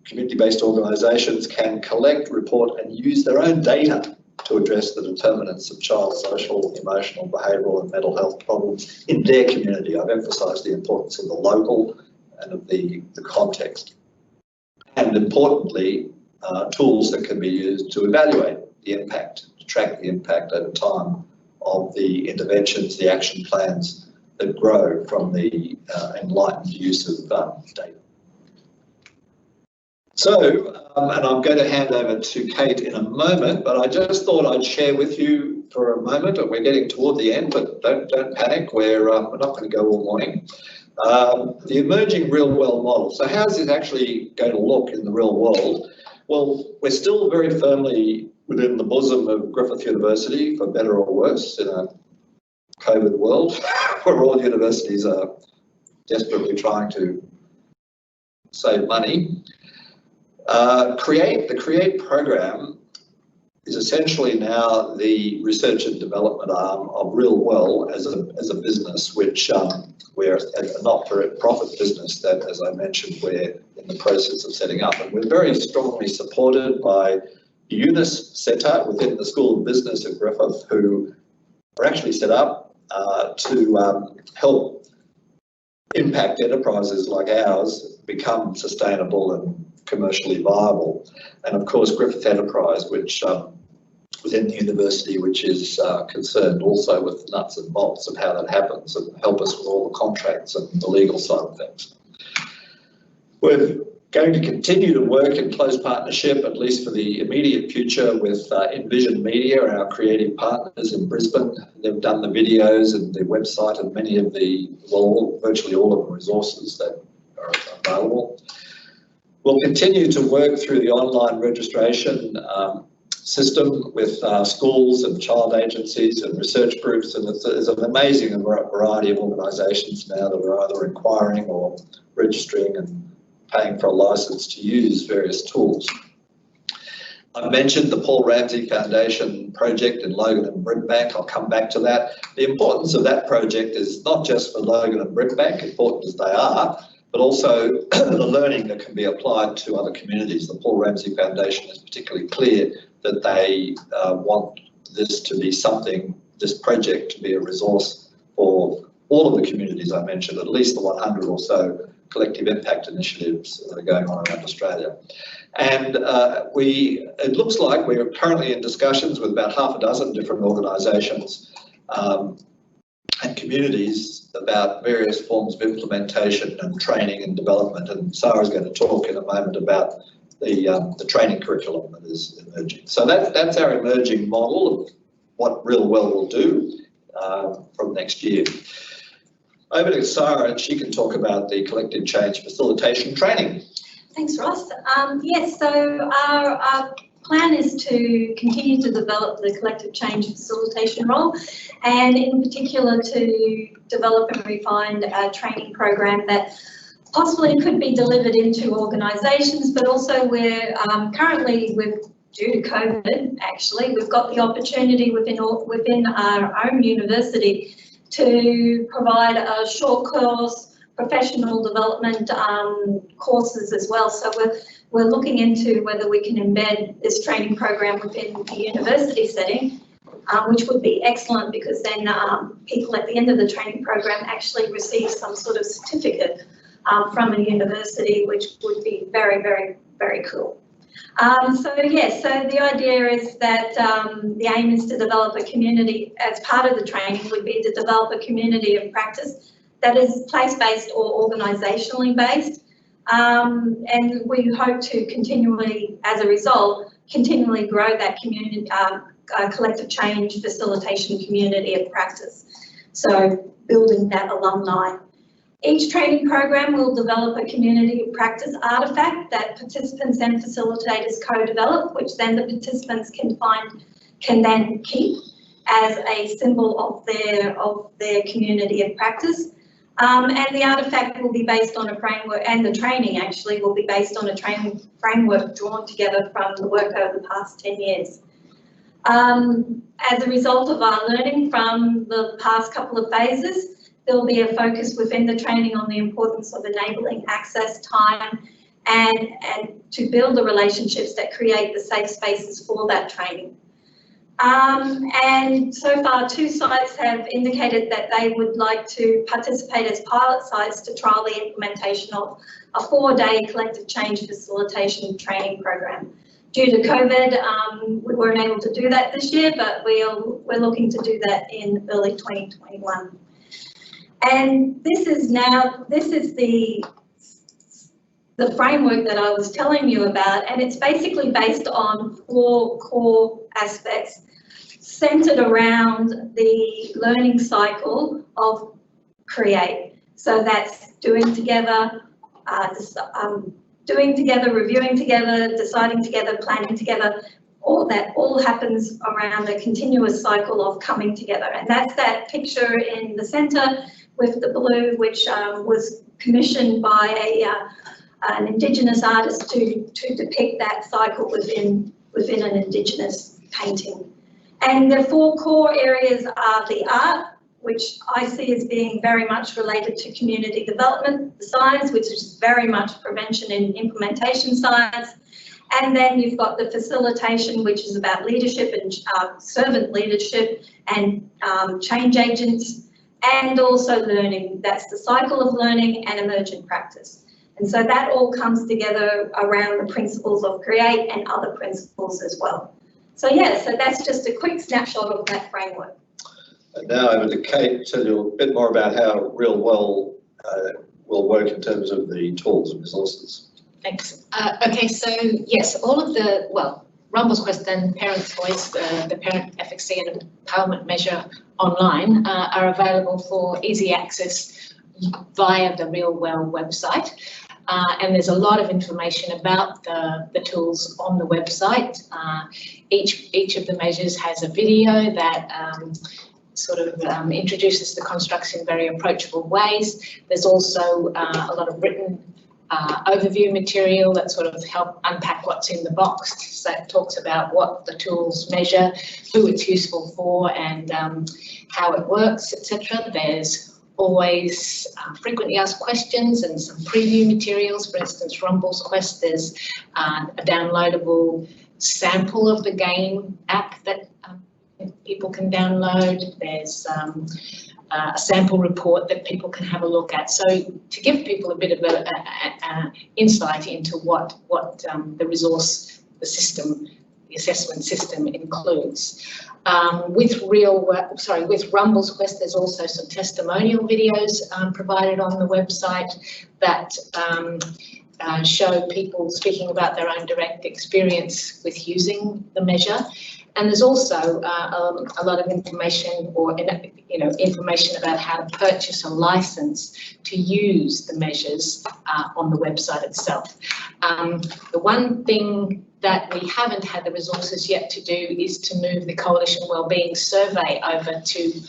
community-based organisations can collect, report and use their own data to address the determinants of child social, emotional, behavioural and mental health problems in their community. I've emphasised the importance of the local and of the context. And importantly, tools that can be used to evaluate the impact, to track the impact over time of the interventions, the action plans that grow from the enlightened use of data. So, and I'm going to hand over to Kate in a moment, but I just thought I'd share with you for a moment, and we're getting toward the end, but don't panic, we're not going to go all morning. The emerging real world model. So how is it actually going to look in the real world? Well, we're still very firmly within the bosom of Griffith University, for better or worse, in a COVID world, where all universities are desperately trying to save money. The CREATE program is essentially now the research and development arm of Real Well as a business, which we're a not-for-profit business that, as I mentioned, we're in the process of setting up. And we're very strongly supported by the UNIS Centre within the School of Business at Griffith, who are actually set up to help impact enterprises like ours become sustainable and commercially viable. And of course, Griffith Enterprise, which within the university, which is concerned also with the nuts and bolts of how that happens and help us with all the contracts and the legal side of things. We're going to continue to work in close partnership, at least for the immediate future, with Envision Media, our creative partners in Brisbane. They've done the videos and the website and many of the, well, virtually all of the resources that are available. We'll continue to work through the online registration system with schools and child agencies and research groups, and there's an amazing variety of organisations now that are either inquiring or registering and paying for a licence to use various tools. I mentioned the Paul Ramsay Foundation project in Logan and Brimbank. I'll come back to that. The importance of that project is not just for Logan and Brimbank, important as they are, but also the learning that can be applied to other communities. The Paul Ramsay Foundation is particularly clear that they want this to be something, this project to be a resource for all of the communities I mentioned, at least the 100 or so collective impact initiatives that are going on around Australia. And it looks like we're currently in discussions with about half a dozen different organisations and communities about various forms of implementation and training and development. And Sarah's going to talk in a moment about the training curriculum that is emerging. So that's our emerging model of what Real Well will do from next year. Over to Sarah, and she can talk about the collective change facilitation training. Thanks, Ross. Yes, so our plan is to continue to develop the collective change facilitation role, and in particular to develop and refine a training program that possibly could be delivered into organisations, but also we're currently, due to COVID, actually, we've got the opportunity within our own university to provide a short course professional development courses as well. So we're looking into whether we can embed this training program within the university setting, which would be excellent, because then people at the end of the training program actually receive some sort of certificate from a university, which would be very, very, very cool. So the idea is that the aim is to develop a community, as part of the training would be to develop a community of practice that is place-based or organisationally based, and we hope to continually, as a result, continually grow that community, collective change facilitation community of practice. So building that alumni. Each training program will develop a community of practice artefact that participants and facilitators co-develop, which then the participants can then keep as a symbol of their community of practice. And the artefact will be based on a framework, and the training actually will be based on a training framework drawn together from the work over the past 10 years. As a result of our learning from the past couple of phases, there will be a focus within the training on the importance of enabling access, time and to build the relationships that create the safe spaces for that training. And so far, 2 sites have indicated that they would like to participate as pilot sites to trial the implementation of a 4-day collective change facilitation training program. Due to COVID, we weren't able to do that this year, but we're looking to do that in early 2021. And this is the framework that I was telling you about, and it's basically based on 4 core aspects centered around the learning cycle of CREATE. So that's doing together, reviewing together, deciding together, planning together. All that all happens around a continuous cycle of coming together. And that's that picture in the center with the blue, which was commissioned by an Indigenous artist to depict that cycle within an Indigenous painting. And the 4 core areas are the art, which I see as being very much related to community development, the science, which is very much prevention and implementation science, and then you've got the facilitation, which is about leadership and servant leadership and change agents, and also learning. That's the cycle of learning and emergent practice. And so that all comes together around the principles of CREATE and other principles as well. So yeah, so that's just a quick snapshot of that framework. And now over to Kate to tell you a bit more about how Real Well will work in terms of the tools and resources. Thanks. Okay, so yes, all of the, well, Rumble's Quest and Parents' Voice, the Parent Efficacy and Empowerment Measure online are available for easy access via the Real Well website. And there's a lot of information about the tools on the website. Each of the measures has a video that sort of introduces the constructs in very approachable ways. There's also a lot of written overview material that sort of help unpack what's in the box. So it talks about what the tools measure, who it's useful for, and how it works, etc. There's always frequently asked questions and some preview materials. For instance, Rumble's Quest, there's a downloadable sample of the game app that people can download. There's a sample report that people can have a look at. So to give people a bit of a insight into what the resource, the system, the assessment system includes. With Rumble's Quest, there's also some testimonial videos provided on the website that show people speaking about their own direct experience with using the measure. And there's also a lot of information, or information about how to purchase a license to use the measures on the website itself. The one thing that we haven't had the resources yet to do is to move the Coalition Wellbeing survey over to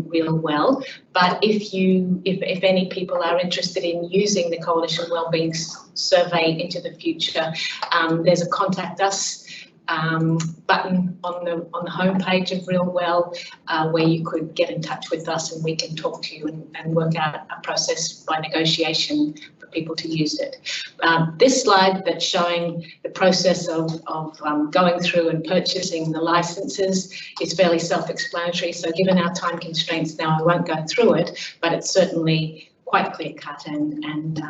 Real Well. But if any people are interested in using the Coalition Wellbeing survey into the future, there's a contact us button on the homepage of Real Well, where you could get in touch with us and we can talk to you and work out a process by negotiation for people to use it. This slide that's showing the process of going through and purchasing the licenses is fairly self-explanatory. So given our time constraints now, I won't go through it, but it's certainly quite clear cut, and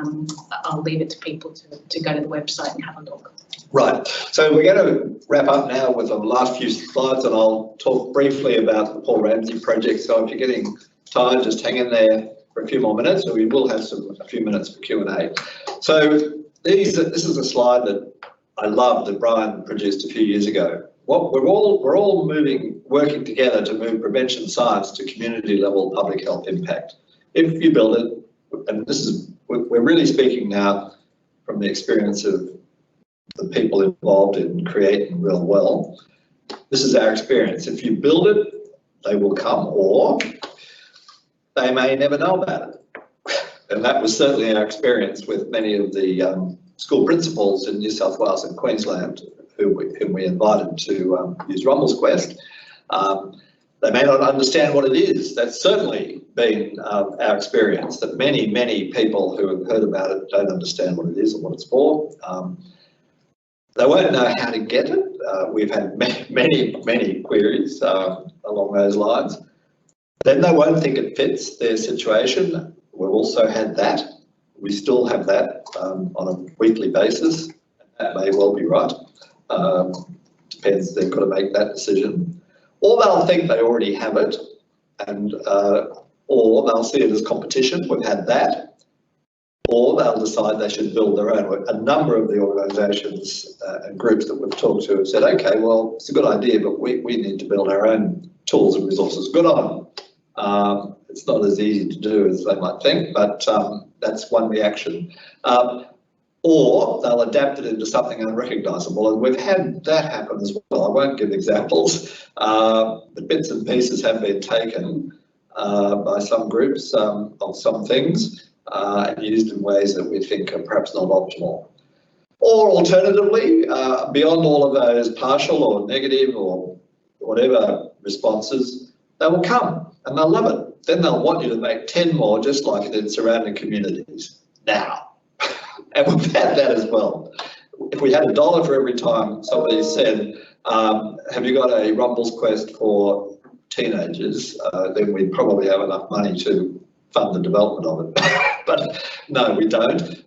I'll leave it to people to go to the website and have a look. Right, so we're going to wrap up now with the last few slides, and I'll talk briefly about the Paul Ramsey project. So if you're getting tired, just hang in there for a few more minutes, and we will have a few minutes for Q&A. So this is a slide that I love that Brian produced a few years ago. We're all working together to move prevention science to community level public health impact. If you build it, and we're really speaking now from the experience of the people involved in creating Real Well. This is our experience. If you build it, they will come, or they may never know about it. And that was certainly our experience with many of the school principals in New South Wales and Queensland whom we invited to use Rumble's Quest. They may not understand what it is. That's certainly been our experience, that many people who have heard about it don't understand what it is and what it's for. They won't know how to get it. We've had many queries along those lines. Then they won't think it fits their situation. We've also had that. We still have that on a weekly basis. That may well be right. Depends, they've got to make that decision. Or they'll think they already have it, and or they'll see it as competition. We've had that. Or they'll decide they should build their own. A number of the organisations and groups that we've talked to have said, okay, well, it's a good idea, but we need to build our own tools and resources. Good on them. It's not as easy to do as they might think, but that's one reaction. Or they'll adapt it into something unrecognisable, and we've had that happen as well. I won't give examples, but bits and pieces have been taken by some groups of some things and used in ways that we think are perhaps not optimal. Or alternatively, beyond all of those partial or negative or whatever responses, they will come and they'll love it. Then they'll want you to make 10 more just like it in surrounding communities now. And we've had that as well. If we had $1 for every time somebody said, have you got a Rumbles Quest for teenagers, then we'd probably have enough money to fund the development of it. But no, we don't.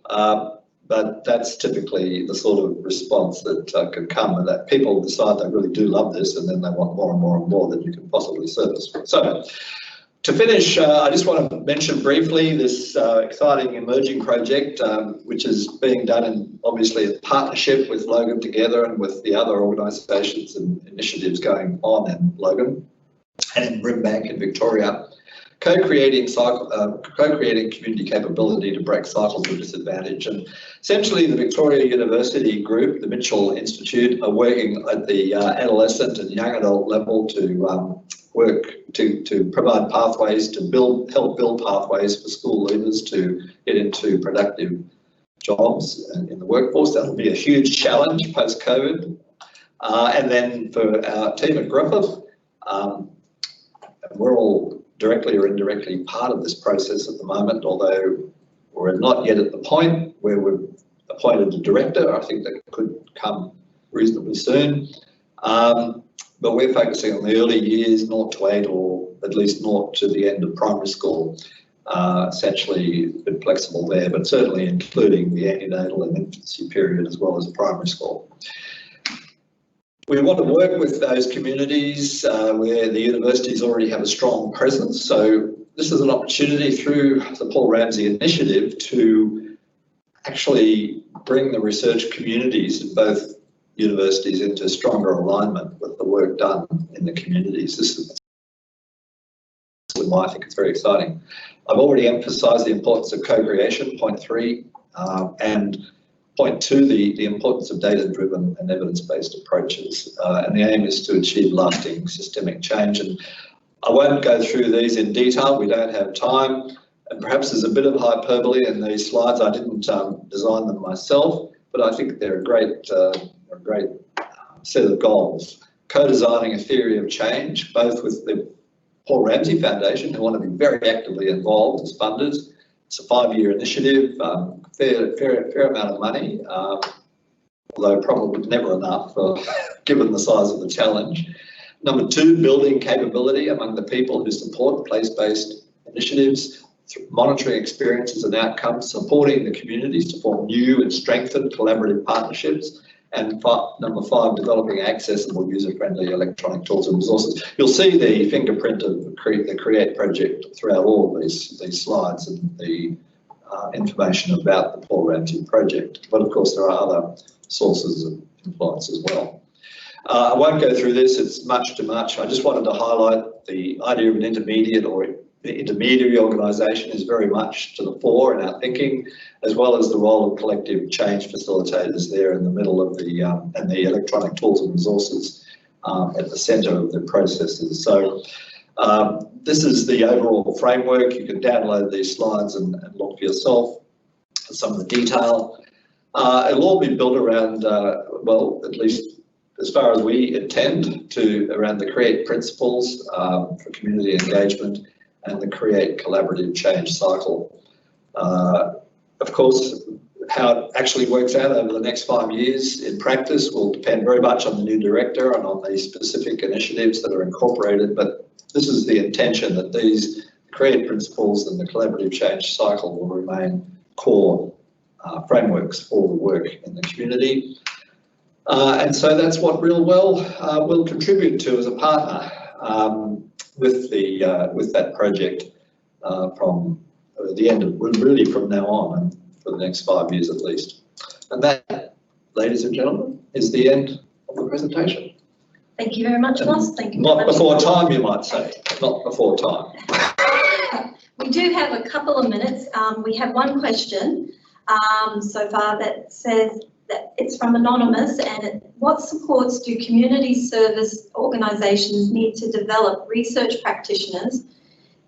But that's typically the sort of response that can come, and that people decide they really do love this, and then they want more and more and more than you can possibly service. So to finish, I just want to mention briefly this exciting emerging project, which is being done in obviously a partnership with Logan Together and with the other organisations and initiatives going on in Logan and in Brimbank in Victoria. Co-creating community capability to break cycles of disadvantage. And essentially the Victoria University group, the Mitchell Institute, are working at the adolescent and young adult level to work to provide pathways, to help build pathways for school leavers to get into productive jobs in the workforce. That'll be a huge challenge post-COVID. And then for our team at Griffith, we're all directly or indirectly part of this process at the moment, although we're not yet at the point where we've appointed a director. I think that could come reasonably soon. But we're focusing on the early years, 0 to 8, or at least 0 to the end of primary school. Essentially a bit flexible there, but certainly including the antenatal and infancy period as well as primary school. We want to work with those communities where the universities already have a strong presence. So this is an opportunity through the Paul Ramsay Initiative to actually bring the research communities of both universities into stronger alignment with the work done in the communities. This is why I think it's very exciting. I've already emphasised the importance of co-creation, point 3, and point 2, the importance of data-driven and evidence-based approaches. And the aim is to achieve lasting systemic change. And I won't go through these in detail, we don't have time. And perhaps there's a bit of hyperbole in these slides. I didn't design them myself, but I think they're a great set of goals. Co-designing a theory of change, both with the Paul Ramsay Foundation, who want to be very actively involved as funders. It's a 5-year initiative, fair amount of money, although probably never enough given the size of the challenge. Number 2, building capability among the people who support place-based initiatives, monitoring experiences and outcomes, supporting the communities to form new and strengthened collaborative partnerships. And number 5, developing accessible, user-friendly electronic tools and resources. You'll see the fingerprint of the Create project throughout all of these slides and the information about the Paul Ramsay project. But of course, there are other sources of influence as well. I won't go through this, it's much too much. I just wanted to highlight the idea of an intermediate or the intermediary organisation is very much to the fore in our thinking, as well as the role of collective change facilitators there in the middle of the and the electronic tools and resources at the centre of the processes. So this is the overall framework. You can download these slides and look for yourself at some of the detail. It'll all be built around, well, at least as far as we intend to around the CREATE principles for community engagement and the CREATE collaborative change cycle. Of course, how it actually works out over the next 5 years in practice will depend very much on the new director and on the specific initiatives that are incorporated, but this is the intention, that these CREATE principles and the collaborative change cycle will remain core frameworks for the work in the community. And so that's what Real Well will contribute to as a partner with that project from the end of, really from now on and for the next 5 years at least. And that, ladies and gentlemen, is the end of the presentation. Thank you very much, Ross. Thank you. Not before time, you might say. Not before time. We do have a couple of minutes. We have one question so far that says that it's from Anonymous, and what supports do community service organisations need to develop research practitioners,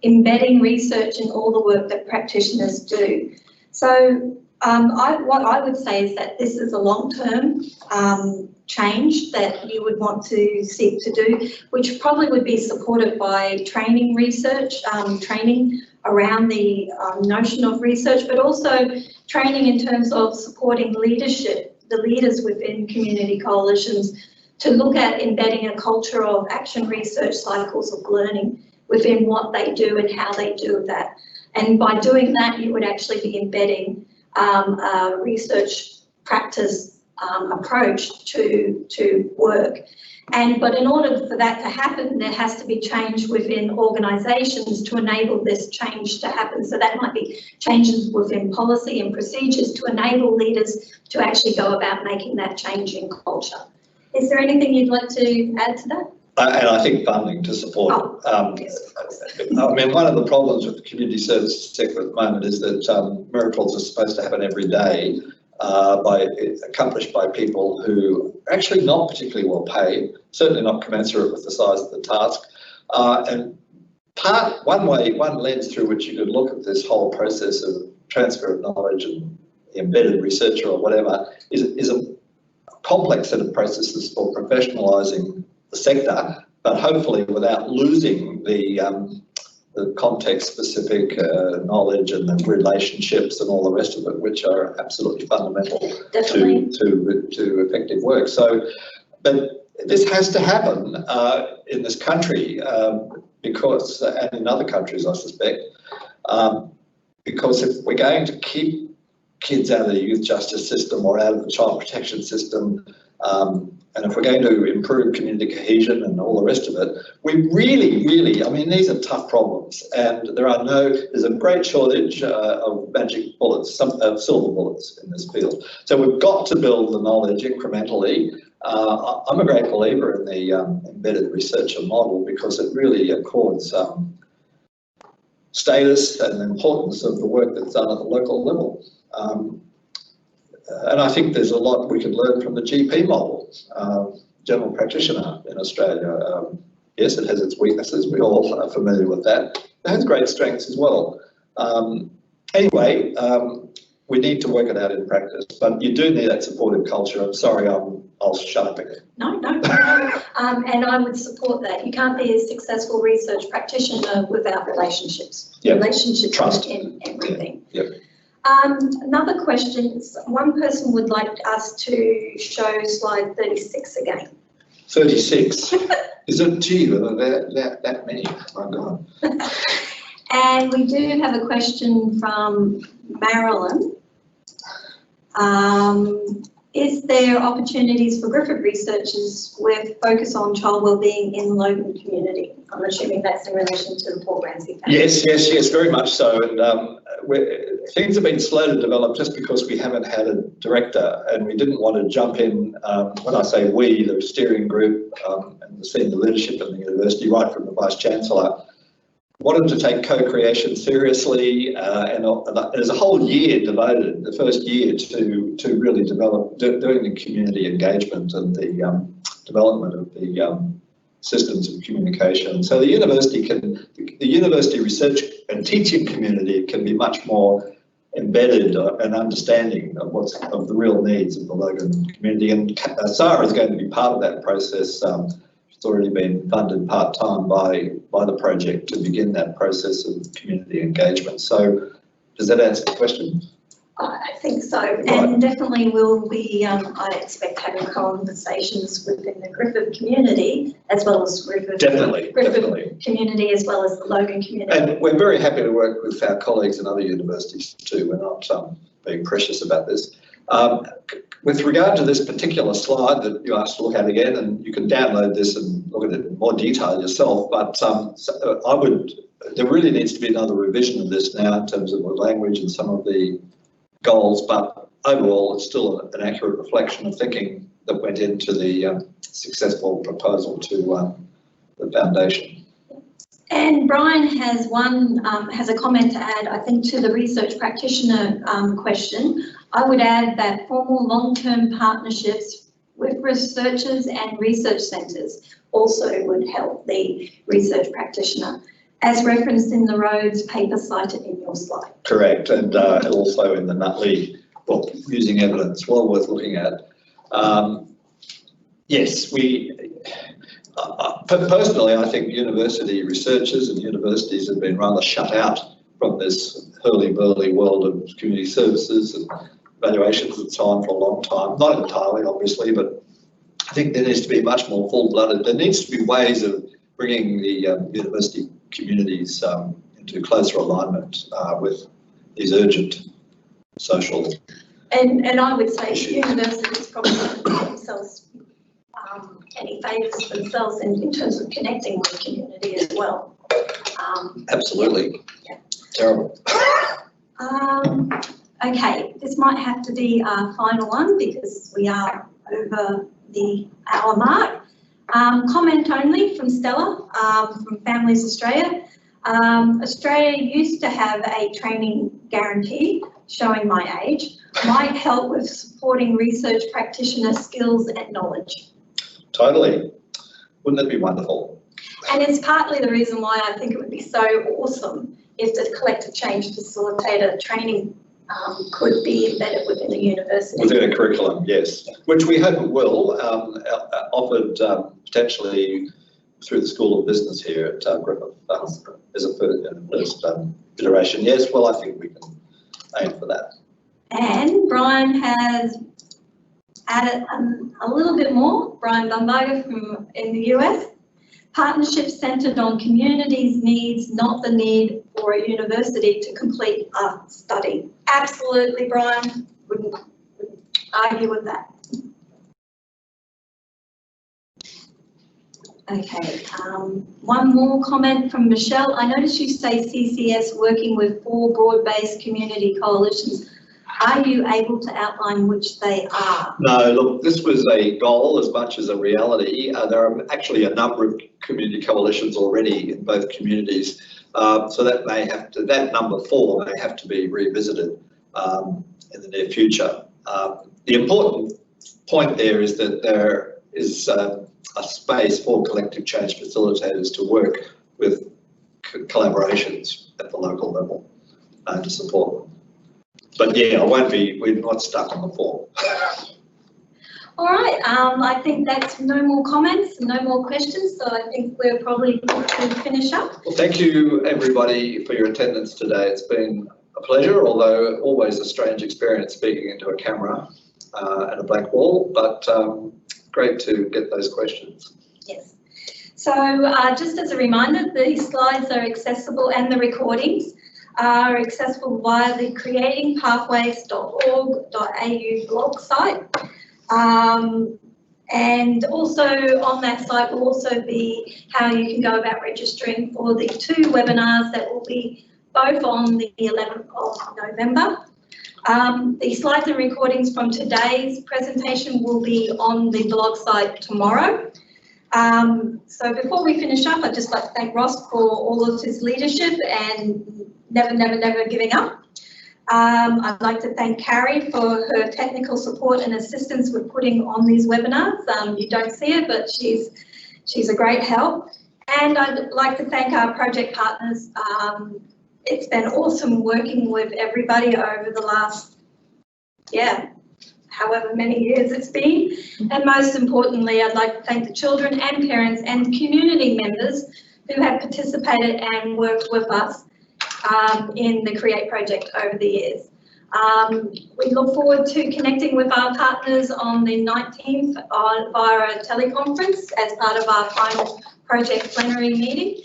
embedding research in all the work that practitioners do? So what I would say is that this is a long-term change that you would want to seek to do, which probably would be supported by training research, training around the notion of research, but also training in terms of supporting leadership, the leaders within community coalitions, to look at embedding a culture of action research cycles of learning within what they do and how they do that. And by doing that, you would actually be embedding a research practice approach to work. But in order for that to happen, there has to be change within organisations to enable this change to happen. So that might be changes within policy and procedures to enable leaders to actually go about making that change in culture. Is there anything you'd like to add to that? And I think funding to support it. Yes. I mean, one of the problems with the community services sector at the moment is that miracles are supposed to happen every day, accomplished by people who are actually not particularly well paid, certainly not commensurate with the size of the task. And one lens through which you could look at this whole process of transfer of knowledge and embedded researcher or whatever is a complex set of processes for professionalising the sector, but hopefully without losing the context-specific knowledge and the relationships and all the rest of it, which are absolutely fundamental to effective work. So, but this has to happen in this country because, and in other countries, I suspect, because if we're going to keep kids out of the youth justice system or out of the child protection system, and if we're going to improve community cohesion and all the rest of it, we really, I mean, these are tough problems, and there's a great shortage of magic bullets, silver bullets in this field. So we've got to build the knowledge incrementally. I'm a great believer in the embedded researcher model because it really accords status and importance of the work that's done at the local level. And I think there's a lot we could learn from the GP model, general practitioner in Australia. Yes, it has its weaknesses, we all are familiar with that. It has great strengths as well. Anyway, we need to work it out in practice, but you do need that supportive culture. I'm sorry, I'll shut up again. No. And I would support that. You can't be a successful research practitioner without relationships. Yep. Relationships Trust. in everything. Yep. Another question, one person would like us to show slide 36 again. 36? Is it, gee, that many? My God. And we do have a question from Marilyn. Is there opportunities for Griffith researchers with focus on child wellbeing in the local community? I'm assuming that's in relation to the Port Ramsay family. Yes, very much so. And things have been slow to develop just because we haven't had a director, and we didn't want to jump in. When I say we, the steering group and the senior leadership in the university, right from the Vice-Chancellor, wanted to take co-creation seriously, and there's a whole year devoted, the first year, to really develop, doing the community engagement and the development of the systems of communication. So the university research and teaching community can be much more embedded an understanding of of the real needs of the Logan community. And Sarah is going to be part of that process. It's already been funded part-time by the project to begin that process of community engagement. So does that answer the question? I think so, Right. and definitely will be, I expect, having conversations within the Griffith community as well as Griffith community as well as the Logan community. And we're very happy to work with our colleagues in other universities too. We're not being precious about this. With regard to this particular slide that you asked to look at again, and you can download this and look at it in more detail yourself, but there really needs to be another revision of this now in terms of the language and some of the goals, but overall it's still an accurate reflection of thinking that went into the successful proposal to the foundation. And Brian has has a comment to add, I think, to the research practitioner question. I would add that formal long-term partnerships with researchers and research centres also would help the research practitioner, as referenced in the Rhodes paper cited in your slide. Correct, and also in the Nutley book, Using Evidence, well worth looking at. Yes, personally, I think university researchers and universities have been rather shut out from this hurly-burly world of community services and evaluations and so on for a long time. Not entirely, obviously, but I think there needs to be much more full-blooded. There needs to be ways of bringing the university communities into closer alignment with these urgent social And I would say issues. Universities probably don't do themselves any favours themselves in terms of connecting with the community as well. Absolutely. Yeah. Terrible. Okay, this might have to be our final one because we are over the hour mark. Comment only from Stella from Families Australia. Australia used to have a training guarantee, showing my age, might help with supporting research practitioner skills and knowledge. Totally. Wouldn't that be wonderful? And it's partly the reason why I think it would be so awesome if the collective change facilitator training could be embedded within the university. Within a curriculum, yes, which we hope it will, offered potentially through the School of Business here at Griffith as a first iteration. Yes, well, I think we can aim for that. And Brian has added a little bit more, Brian Bumbarger from in the US. Partnerships centred on communities' needs, not the need for a university to complete a study. Absolutely, Brian, wouldn't argue with that. Okay, one more comment from Michelle. I noticed you say CCS working with 4 broad-based community coalitions. Are you able to outline which they are? No, look, this was a goal as much as a reality. There are actually a number of community coalitions already in both communities, so that may have to, that number 4 may have to be revisited in the near future. The important point there is that there is a space for collective change facilitators to work with collaborations at the local level to support them. But yeah, we're not stuck on the 4. All right, I think that's no more comments, no more questions, so I think we're probably going to finish up. Well, thank you everybody for your attendance today. It's been a pleasure, although always a strange experience speaking into a camera and a blank wall, but great to get those questions. Yes. So just as a reminder, the slides are accessible and the recordings are accessible via the creatingpathways.org.au blog site. And also on that site will also be how you can go about registering for the 2 webinars that will be both on the 11th of November. The slides and recordings from today's presentation will be on the blog site tomorrow. So before we finish up, I'd just like to thank Ross for all of his leadership and never giving up. I'd like to thank Carrie for her technical support and assistance with putting on these webinars. You don't see her, but she's a great help. And I'd like to thank our project partners it's been awesome working with everybody over the last, however many years it's been. And most importantly, I'd like to thank the children and parents and community members who have participated and worked with us in the Create project over the years. We look forward to connecting with our partners on the 19th via a teleconference as part of our final project plenary meeting.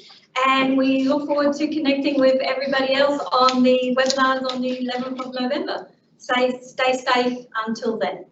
And we look forward to connecting with everybody else on the webinars on the 11th of November. Stay safe until then.